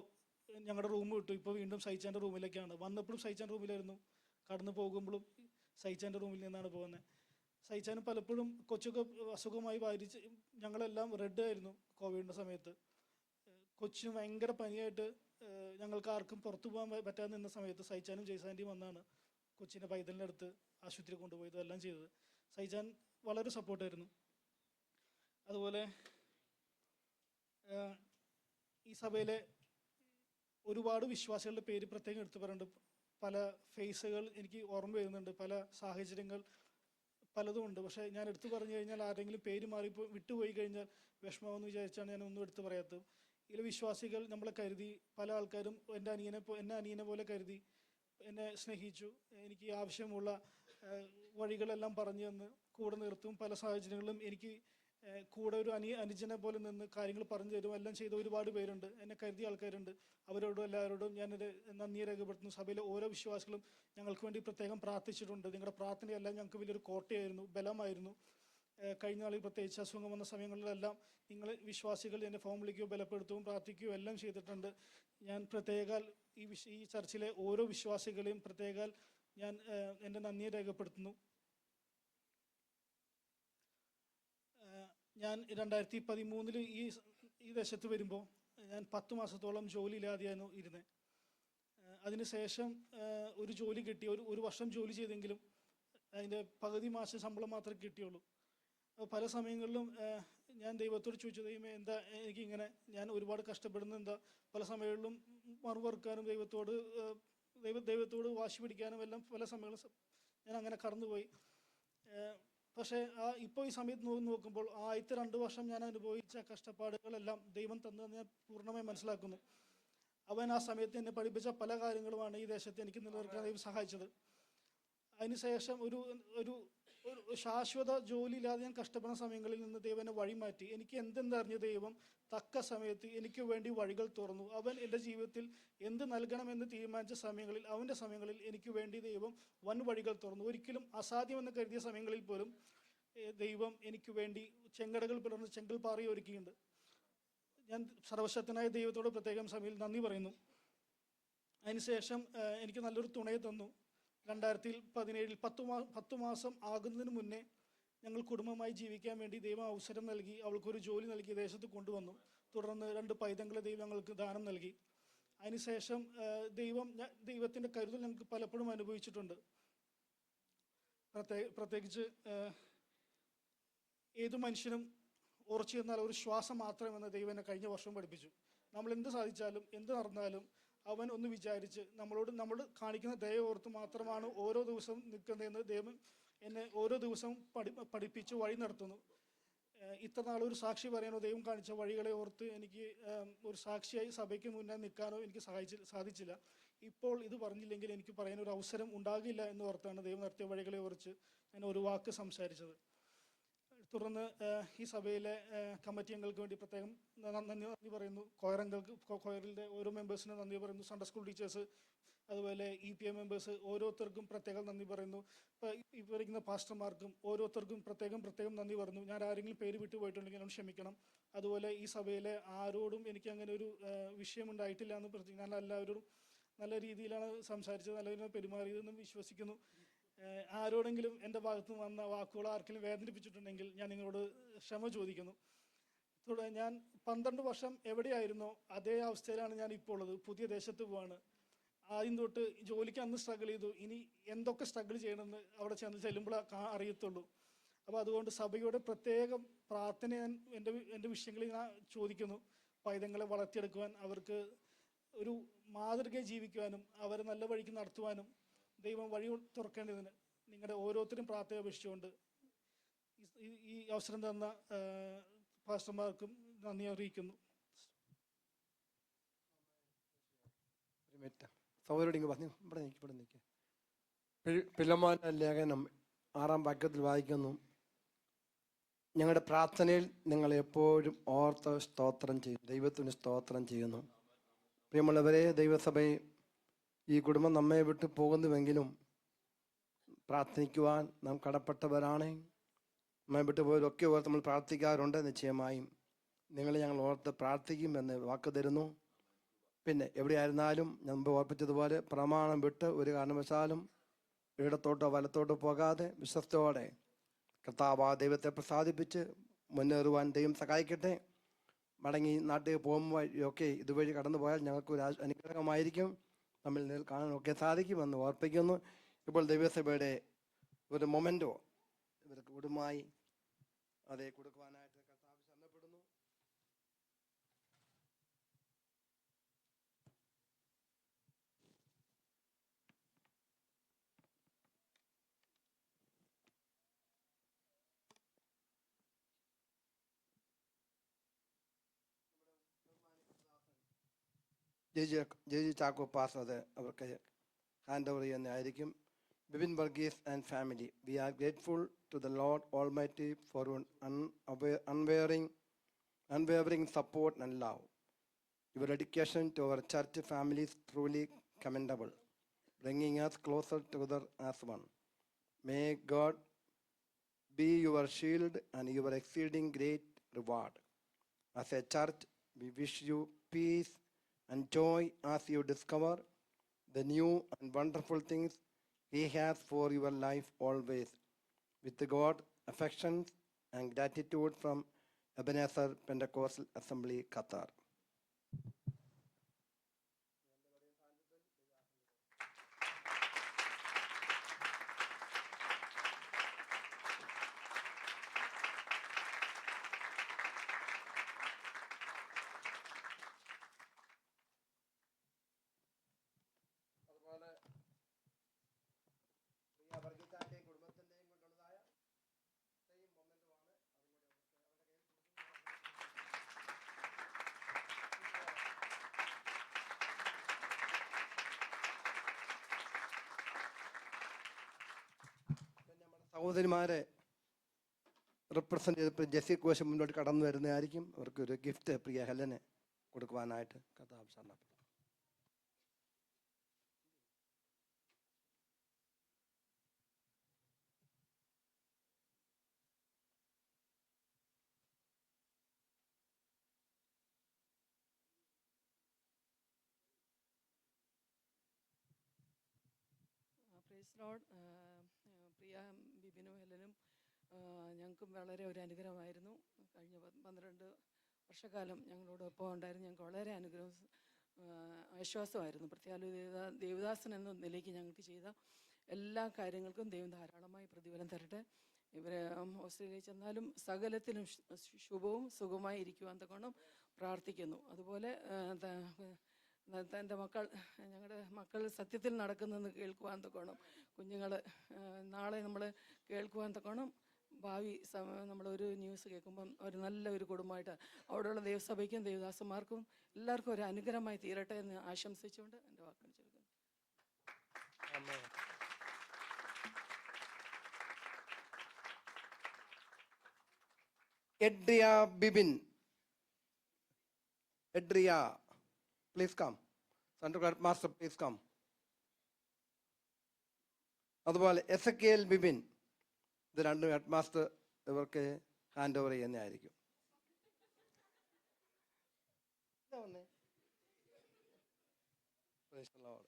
ഞങ്ങളുടെ റൂം വിട്ടു, ഇപ്പോൾ വീണ്ടും സഹിച്ചാൻ്റെ റൂമിലേക്കാണ്. വന്നപ്പോഴും സഹിച്ചാൻ്റെ റൂമിലായിരുന്നു, കടന്നു പോകുമ്പോഴും സഹിച്ചാൻ്റെ റൂമിൽ നിന്നാണ് പോകുന്നത്. സഹിച്ചാനും പലപ്പോഴും കൊച്ചൊക്കെ അസുഖമായി ബാധിച്ച് ഞങ്ങളെല്ലാം റെഡ് ആയിരുന്നു കോവിഡിൻ്റെ സമയത്ത്. കൊച്ചിന് ഭയങ്കര പനിയായിട്ട് ഞങ്ങൾക്ക് ആർക്കും പുറത്തു പോകാൻ പറ്റാതെ നിന്ന സമയത്ത് സഹിച്ചാനും ജയ്സാൻ്റെയും വന്നാണ് കൊച്ചിൻ്റെ പൈതലിൻ്റെ അടുത്ത് ആശുപത്രി കൊണ്ടുപോയത്, എല്ലാം ചെയ്തത്. സഹിച്ചാൻ വളരെ സപ്പോർട്ടായിരുന്നു. അതുപോലെ ഈ സഭയിലെ ഒരുപാട് വിശ്വാസികളുടെ പേര് പ്രത്യേകം എടുത്തു പറയുന്നുണ്ട്. പല ഫേസുകൾ എനിക്ക് ഓർമ്മ വരുന്നുണ്ട്, പല സാഹചര്യങ്ങൾ പലതും ഉണ്ട്. പക്ഷേ ഞാൻ എടുത്തു പറഞ്ഞു കഴിഞ്ഞാൽ ആരെങ്കിലും പേര് വിട്ടുപോയി കഴിഞ്ഞാൽ വിഷമമെന്ന് വിചാരിച്ചാണ് ഞാൻ ഒന്നും എടുത്തു പറയാത്തത്. ഇതിൽ വിശ്വാസികൾ നമ്മളെ കരുതി, പല ആൾക്കാരും എന്നെ അനിയനെ പോലെ കരുതി, എന്നെ സ്നേഹിച്ചു. എനിക്ക് ആവശ്യമുള്ള വഴികളെല്ലാം പറഞ്ഞു തന്ന് കൂടെ നിർത്തും. പല സാഹചര്യങ്ങളിലും എനിക്ക് കൂടെ ഒരു അനുജനെ പോലെ നിന്ന് കാര്യങ്ങൾ പറഞ്ഞു തരും, എല്ലാം ചെയ്ത ഒരുപാട് പേരുണ്ട്, എന്നെ കരുതിയ ആൾക്കാരുണ്ട്. അവരോടും എല്ലാവരോടും ഞാനൊരു നന്ദി രേഖപ്പെടുത്തുന്നു. സഭയിലെ ഓരോ വിശ്വാസികളും ഞങ്ങൾക്ക് വേണ്ടി പ്രത്യേകം പ്രാർത്ഥിച്ചിട്ടുണ്ട്. നിങ്ങളുടെ പ്രാർത്ഥനയെല്ലാം ഞങ്ങൾക്ക് വലിയൊരു കോട്ടയായിരുന്നു, ബലമായിരുന്നു. കഴിഞ്ഞ നാളിൽ പ്രത്യേകിച്ച് അസുഖം വന്ന സമയങ്ങളിലെല്ലാം നിങ്ങൾ വിശ്വാസികൾ എന്നെ ഫോം വിളിക്കുകയോ ബലപ്പെടുത്തുകയും പ്രാർത്ഥിക്കുകയോ എല്ലാം ചെയ്തിട്ടുണ്ട്. ഞാൻ പ്രത്യേകാൽ ഈ ചർച്ചിലെ ഓരോ വിശ്വാസികളെയും പ്രത്യേകാൽ ഞാൻ എൻ്റെ നന്ദിയെ രേഖപ്പെടുത്തുന്നു. ഞാൻ 2013 ഈ ദേശത്ത് വരുമ്പോൾ ഞാൻ 10 മാസത്തോളം ജോലിയില്ലാതെയായിരുന്നു ഇരുന്നത്. അതിനുശേഷം ഒരു ജോലി കിട്ടി. ഒരു വർഷം ജോലി ചെയ്തെങ്കിലും അതിൻ്റെ പകുതി മാസം ശമ്പളം മാത്രമേ കിട്ടിയുള്ളൂ. പല സമയങ്ങളിലും ഞാൻ ദൈവത്തോട് ചോദിച്ചു, ദൈവമേ എന്താ എനിക്കിങ്ങനെ, ഞാൻ ഒരുപാട് കഷ്ടപ്പെടുന്നത് എന്താ? പല സമയങ്ങളിലും മറുപറക്കാനും ദൈവത്തോട് വാശി പിടിക്കാനും എല്ലാം പല സമയങ്ങളും ഞാൻ അങ്ങനെ കടന്നുപോയി. പക്ഷേ ഇപ്പോൾ ഈ സമയത്ത് നോക്കുമ്പോൾ ആദ്യത്തെ 2 വർഷം ഞാൻ അനുഭവിച്ച കഷ്ടപ്പാടുകളെല്ലാം ദൈവം തന്നതെന്ന് ഞാൻ പൂർണ്ണമായി മനസ്സിലാക്കുന്നു. അവൻ ആ സമയത്ത് എന്നെ പഠിപ്പിച്ച പല കാര്യങ്ങളുമാണ് ഈ ദേശത്ത് എനിക്ക് നിലനിർത്താൻ ദൈവം സഹായിച്ചത്. അതിനുശേഷം ഒരു ശാശ്വത ജോലിയില്ലാതെ ഞാൻ കഷ്ടപ്പെടുന്ന സമയങ്ങളിൽ നിന്ന് ദൈവം എന്നെ വഴിമാറ്റി. എനിക്ക് എന്തെന്നറിഞ്ഞ ദൈവം തക്ക സമയത്ത് എനിക്ക് വേണ്ടി വഴികൾ തുറന്നു. അവൻ എൻ്റെ ജീവിതത്തിൽ എന്ത് നൽകണമെന്ന് തീരുമാനിച്ച സമയങ്ങളിൽ, അവൻ്റെ സമയങ്ങളിൽ എനിക്ക് വേണ്ടി ദൈവം വൻ വഴികൾ തുറന്നു. ഒരിക്കലും അസാധ്യമെന്ന് കരുതിയ സമയങ്ങളിൽ പോലും ദൈവം എനിക്ക് വേണ്ടി ചെങ്കടകൾ പിളർന്ന് ചെങ്കൽ പാറി ഒരുക്കിയിട്ടുണ്ട്. ഞാൻ സർവശക്തനായ ദൈവത്തോട് പ്രത്യേകം സമയത്തിൽ നന്ദി പറയുന്നു. അതിനുശേഷം എനിക്ക് നല്ലൊരു തുണയെ തന്നു. 2017 10 മാസം ആകുന്നതിന് മുന്നേ ഞങ്ങൾ കുടുംബമായി ജീവിക്കാൻ വേണ്ടി ദൈവം അവസരം നൽകി. അവൾക്കൊരു ജോലി നൽകി ദേശത്ത് കൊണ്ടുവന്നു. തുടർന്ന് 2 പൈതങ്ങളെ ദൈവം ഞങ്ങൾക്ക് ദാനം നൽകി. അതിനുശേഷം ദൈവത്തിൻ്റെ കരുതൽ ഞങ്ങൾക്ക് പലപ്പോഴും അനുഭവിച്ചിട്ടുണ്ട്. പ്രത്യേകിച്ച് ഏതു മനുഷ്യനും ഉറച്ചു നിന്നാൽ ഒരു ശ്വാസം മാത്രമെന്ന് ദൈവം എന്നെ കഴിഞ്ഞ വർഷം പഠിപ്പിച്ചു. നമ്മൾ എന്ത് സാധിച്ചാലും എന്ത് നടന്നാലും അവൻ ഒന്ന് വിചാരിച്ച് നമ്മൾ കാണിക്കുന്ന ദയ ഓർത്ത് മാത്രമാണ് ഓരോ ദിവസവും നിൽക്കുന്നതെന്ന് ദൈവം എന്നെ ഓരോ ദിവസവും പഠിപ്പിച്ച് വഴി നടത്തുന്നു. ഇത്ര നാളൊരു സാക്ഷി പറയാനോ ദൈവം കാണിച്ച വഴികളെ ഓർത്ത് എനിക്ക് ഒരു സാക്ഷിയായി സഭയ്ക്ക് മുന്നേ നിൽക്കാനോ എനിക്ക് സാധിച്ചില്ല. ഇപ്പോൾ ഇത് പറഞ്ഞില്ലെങ്കിൽ എനിക്ക് പറയാനൊരു അവസരം ഉണ്ടാകില്ല എന്ന് ഓർത്താണ് ദൈവം നടത്തിയ വഴികളെ ഓർത്ത് ഞാൻ ഒരു വാക്ക് സംസാരിച്ചത്. തുടർന്ന് ഈ സഭയിലെ കമ്മിറ്റി അംഗങ്ങൾക്ക് വേണ്ടി പ്രത്യേകം നന്ദി പറയുന്നു. കൊയറിൻ്റെ ഓരോ മെമ്പേഴ്സിനും നന്ദി പറയുന്നു. സൺഡേ സ്കൂൾ ടീച്ചേഴ്സ്, അതുപോലെ EPA മെമ്പേഴ്സ്, ഓരോരുത്തർക്കും പ്രത്യേകം നന്ദി പറയുന്നു. ഇപ്പോൾ ഇരിക്കുന്ന പാസ്റ്റർമാർക്കും ഓരോരുത്തർക്കും പ്രത്യേകം നന്ദി പറയുന്നു. ഞാൻ ആരെങ്കിലും പേര് വിട്ടു പോയിട്ടുണ്ടെങ്കിൽ നമ്മൾ ക്ഷമിക്കണം. അതുപോലെ ഈ സഭയിലെ ആരോടും എനിക്ക് അങ്ങനെ ഒരു വിഷയമുണ്ടായിട്ടില്ല എന്ന് ഞാൻ എല്ലാവരോടും നല്ല രീതിയിലാണ് സംസാരിച്ചത്, നല്ല രീതിയിൽ പെരുമാറിയതെന്നും വിശ്വസിക്കുന്നു. ആരോടെങ്കിലും എൻ്റെ ഭാഗത്ത് നിന്ന് വന്ന വാക്കുകൾ ആർക്കെങ്കിലും വേദനിപ്പിച്ചിട്ടുണ്ടെങ്കിൽ ഞാൻ നിങ്ങളോട് ക്ഷമ ചോദിക്കുന്നു. ഞാൻ 12 വർഷം എവിടെയായിരുന്നോ അതേ അവസ്ഥയിലാണ് ഞാൻ ഇപ്പോൾ ഉള്ളത്. പുതിയ ദേശത്ത് പോവാണ്. ആദ്യം തൊട്ട് ജോലിക്ക് അന്ന് സ്ട്രഗിൾ ചെയ്തു. ഇനി എന്തൊക്കെ സ്ട്രഗിൾ ചെയ്യണമെന്ന് അവിടെ ചെല്ലുമ്പോൾ അറിയത്തുള്ളൂ. അപ്പോൾ അതുകൊണ്ട് സഭയുടെ പ്രത്യേകം പ്രാർത്ഥന ഞാൻ എൻ്റെ വിഷയങ്ങളിൽ ഞാൻ ചോദിക്കുന്നു. പൈതങ്ങളെ വളർത്തിയെടുക്കുവാൻ, അവർക്ക് ഒരു മാതൃകയെ ജീവിക്കുവാനും അവരെ നല്ല വഴിക്ക് നടത്തുവാനും ദൈവം വഴി തുറക്കേണ്ടതിന് നിങ്ങളുടെ ഓരോരുത്തരും പ്രാർത്ഥന അപേക്ഷിച്ചുകൊണ്ട് ഈ അവസരം തന്ന പാസ്റ്റർമാർക്കും നന്ദി അറിയിക്കുന്നു. സഹോദരോട് ഇങ്ങ് പറഞ്ഞു, ഇവിടെ നിൽക്കുക. പിലമോന ലേഖനം 6-ാം വാക്യത്തിൽ വായിക്കുന്നു, ഞങ്ങളുടെ പ്രാർത്ഥനയിൽ നിങ്ങൾ എപ്പോഴും ഓർത്ത് സ്തോത്രം ചെയ്യും, ദൈവത്തിന് സ്തോത്രം ചെയ്യുന്നു. പ്രിയമുള്ളവരെ, ദൈവസഭയെ ഈ കുടുംബം നമ്മെ വിട്ട് പോകുന്നുവെങ്കിലും പ്രാർത്ഥിക്കുവാൻ നാം കടപ്പെട്ടവരാണ്. നമ്മെ വിട്ട് പോയവരൊക്കെ ഓർത്ത് നമ്മൾ പ്രാർത്ഥിക്കാറുണ്ട്. നിശ്ചയമായും നിങ്ങളെ ഞങ്ങൾ ഓർത്ത് പ്രാർത്ഥിക്കുമെന്ന് വാക്ക് തരുന്നു. പിന്നെ എവിടെയായിരുന്നാലും ഞാൻ മുമ്പ് ഓർപ്പിച്ചതുപോലെ പ്രമാണം വിട്ട് ഒരു കാരണവശാലും ഇടത്തോട്ടോ വലത്തോട്ടോ പോകാതെ വിശ്വസ്തയോടെ കർത്താവ് ദൈവത്തെ പ്രസാദിപ്പിച്ച് മുന്നേറുവാൻ ദൈവം സഹായിക്കട്ടെ. മടങ്ങി നാട്ടിൽ പോകുമ്പോഴൊക്കെ ഇതുവഴി കടന്നു പോയാൽ ഞങ്ങൾക്ക് ഒരു അനുഗ്രഹമായിരിക്കും, തമ്മിൽ കാണാനൊക്കെ സാധിക്കുമെന്ന് ഓർപ്പിക്കുന്നു. ഇപ്പോൾ ദൈവസഭയുടെ ഒരു മൊമെൻറ്റോ ഇവർക്ക് കുടുംബമായി അതേ കൊടുക്കുവാനായിട്ട് കർത്താവ് ശരണപ്പെടുന്നു. ജെജി ചാക്കോ പാസ് അത് അവർക്ക് ഹാൻഡ് ഓവർ ചെയ്യുന്നതായിരിക്കും. Bibin Varghese and family, we are grateful to the Lord Almighty for unwavering support and love. Your dedication to our church family is truly commendable, bringing us closer together as one. May God be your shield and your exceeding great reward. As a church, we wish you peace and joy as you discover the new and wonderful things He has for your life always. With God, affections and gratitude from Ebenezer Pentecostal Assembly, Qatar. സഹോദരിമാരെ റിപ്രസെൻ്റ് ചെയ്തപ്പോൾ ജെസ്സി കോശം മുന്നോട്ട് കടന്നു വരുന്നതായിരിക്കും. അവർക്കൊരു ഗിഫ്റ്റ് പ്രിയ ഹെലന് കൊടുക്കുവാനായിട്ട് കർത്താവ് ശരണപ്പെടും. Praise Lord. പ്രിയ ബിബിനും ഹെലനും ഞങ്ങൾക്കും വളരെ ഒരു അനുഗ്രഹമായിരുന്നു. കഴിഞ്ഞ 12 വർഷക്കാലം ഞങ്ങളോടൊപ്പം ഉണ്ടായിരുന്നു. ഞങ്ങൾക്ക് വളരെ അനുഗ്രഹം ആശ്വാസമായിരുന്നു. പ്രത്യേക ദേവദാസൻ എന്ന നിലയ്ക്ക് ഞങ്ങൾക്ക് ചെയ്ത എല്ലാ കാര്യങ്ങൾക്കും ദൈവം ധാരാളമായി പ്രതിഫലം തരട്ടെ. ഇവർ ഓസ്ട്രേലിയയിൽ ചെന്നാലും സകലത്തിലും ശുഭവും സുഖമായി ഇരിക്കുവാൻ തക്കോണം പ്രാർത്ഥിക്കുന്നു. അതുപോലെ എൻ്റെ ഞങ്ങളുടെ മക്കൾ സത്യത്തിൽ നടക്കുന്നെന്ന് കേൾക്കുവാൻ തക്കോണം, കുഞ്ഞുങ്ങൾ നാളെ നമ്മൾ കേൾക്കുവാൻ തക്കോണം, ഭാവി നമ്മളൊരു ന്യൂസ് കേൾക്കുമ്പം ഒരു നല്ലൊരു കുടുംബമായിട്ട് അവിടെയുള്ള ദേവസഭയ്ക്കും ദേവദാസന്മാർക്കും എല്ലാവർക്കും ഒരു അനുഗ്രഹമായി തീരട്ടെ എന്ന് ആശംസിച്ചുകൊണ്ട് എൻ്റെ വാക്കുകൾ ചൊല്ലുന്നു. Adria Bibin. Adria, please come. Central head master, please come. അതുപോലെ എസക്കിയേൽ ബിബിൻ. ഇത് രണ്ടും ഹെഡ് മാസ്റ്റർ ഇവർക്ക് ഹാൻഡ് ഓവർ ചെയ്യുന്നതായിരിക്കും. Praise the Lord.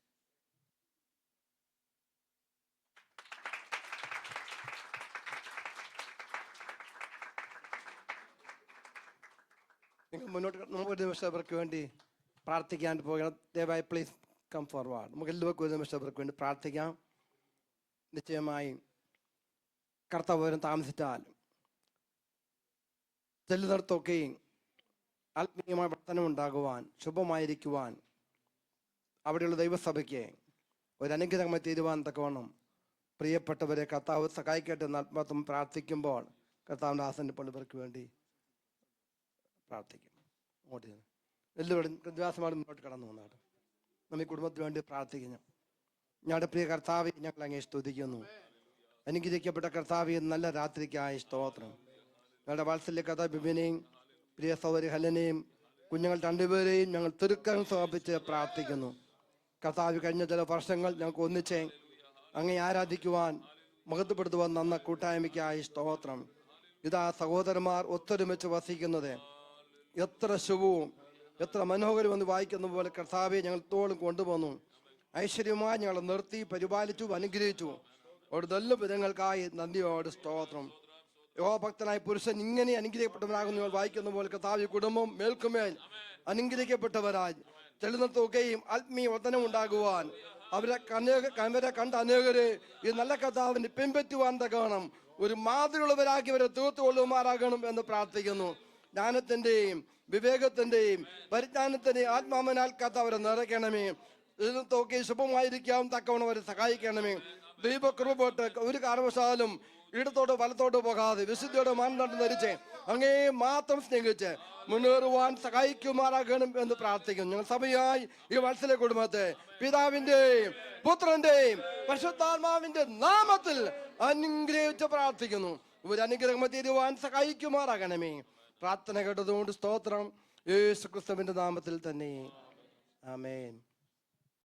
നിങ്ങൾ മുന്നോട്ട് നമുക്ക് ഒരു നിമിഷം അവർക്ക് വേണ്ടി പ്രാർത്ഥിക്കാൻ പോകണം. ദയവായി പ്ലീസ് കം ഫോർവേഡ്. നമുക്ക് എല്ലാവർക്കും ഒരു നിമിഷം അവർക്ക് വേണ്ടി പ്രാർത്ഥിക്കാം. നിശ്ചയമായും കർത്താവ് വരും താമസിച്ചാൽ ചെല്ലുന്നിടത്തൊക്കെയും ആത്മീയമായ വർധനം ഉണ്ടാകുവാൻ, ശുഭമായിരിക്കുവാൻ, അവിടെയുള്ള ദൈവസഭയ്ക്ക് ഒരു അനുഗ്രഹമായി തീരുവാൻ തക്കവണ്ണം പ്രിയപ്പെട്ടവരെ കർത്താവ് സഹായിക്കട്ടെ എന്ന് ആത്മാർത്ഥം പ്രാർത്ഥിക്കുമ്പോൾ കർത്താവിൻ്റെ ആസൻ്റെ പള്ളിവർക്ക് വേണ്ടി പ്രാർത്ഥിക്കും. അങ്ങോട്ട് എല്ലാവരും കൃത്യവാസമാണ് മുന്നോട്ട് കടന്നു വന്നാണ്. നമ്മൾ ഈ കുടുംബത്തിന് വേണ്ടി പ്രാർത്ഥിക്കുന്നു. ഞങ്ങളുടെ പ്രിയ കർത്താവെ, ഞങ്ങൾ അങ്ങേ സ്തുതിക്കുന്നു. അനുഗ്രഹിക്കപ്പെട്ട കർത്താവെ, നല്ല രാത്രിക്കായി സ്തോത്രം. ഞങ്ങളുടെ വാത്സല്യ കഥ ബിബിനെയും പ്രിയ സൗകര്യ ഹലനെയും കുഞ്ഞുങ്ങൾ രണ്ടുപേരെയും ഞങ്ങൾ തിരുക്കരം സമർപ്പിച്ച് പ്രാർത്ഥിക്കുന്നു. കർത്താവ്, കഴിഞ്ഞ ചില വർഷങ്ങൾ ഞങ്ങൾക്ക് ഒന്നിച്ച് അങ്ങേ ആരാധിക്കുവാൻ, മഹത്വപ്പെടുത്തുവാൻ നന്ന കൂട്ടായ്മയ്ക്കായി സ്തോത്രം. ഇതാ സഹോദരന്മാർ ഒത്തൊരുമിച്ച് വസിക്കുന്നത് എത്ര ശുഭവും എത്ര മനോഹരമെന്ന് വായിക്കുന്ന പോലെ കർത്താവെ ഞങ്ങൾ തോളും കൊണ്ടുവന്നു. ഐശ്വര്യമായി ഞങ്ങൾ നിർത്തി പരിപാലിച്ചു, അനുഗ്രഹിച്ചു. ഒരു നല്ല വിധങ്ങൾക്കായി നന്ദിയോട് സ്തോത്രം. യഹോഭക്തനായ പുരുഷൻ ഇങ്ങനെ അനുഗ്രഹിക്കപ്പെട്ടവരാകുന്നു ഞങ്ങൾ വായിക്കുന്ന പോലെ കർത്താവ് കുടുംബം മേൽക്കുമേൽ അനുഗ്രഹിക്കപ്പെട്ടവരായി ചെല്ലുന്നതൊക്കെയും ആത്മീയ വർധനം ഉണ്ടാകുവാൻ, അവരെ കണ്ട അനേകരെ ഈ നല്ല കർത്താവിനെ പിൻപറ്റുവാൻ തക്കണം ഒരു മാതൃകയുള്ളവരാക്കി അവരെ തീർത്തുകൊള്ളുമാറാകണം എന്ന് പ്രാർത്ഥിക്കുന്നു. ജ്ഞാനത്തിന്റെയും വിവേകത്തിന്റെയും പരിജ്ഞാനത്തിന്റെയും ആത്മാവനാൽ കർത്താവരെ നിറയ്ക്കണമേ. ഇതിനൊക്കെ ശുഭമായിരിക്കാൻ തക്കവണ്ണം അവരെ സഹായിക്കണമേ. ദൈവകൃപപ്പെട്ട് ഒരു കാരണവശാലും ഇടത്തോട്ട് വലത്തോട്ട് പോകാതെ വിശുദ്ധിയോടെ മാനദണ്ഡം ധരിച്ച് അങ്ങേ മാത്രം സ്നേഹിച്ച് മുന്നേറുവാൻ സഹായിക്കുമാറാകണം എന്ന് പ്രാർത്ഥിക്കുന്നു. ഞങ്ങൾ സഭയായി ഈ വത്സല കുടുംബത്തെ പിതാവിന്റെയും പുത്രന്റെയും പരിശുദ്ധാത്മാവിന്റെ നാമത്തിൽ അനുഗ്രഹിച്ച് പ്രാർത്ഥിക്കുന്നു. ഒരു അനുഗ്രഹം തീരുവാൻ സഹായിക്കുമാറാകണമേ. പ്രാർത്ഥന കേട്ടതുകൊണ്ട് സ്തോത്രം. യേശു ക്രിസ്തുവിന്റെ നാമത്തിൽ തന്നെ ആമേൻ.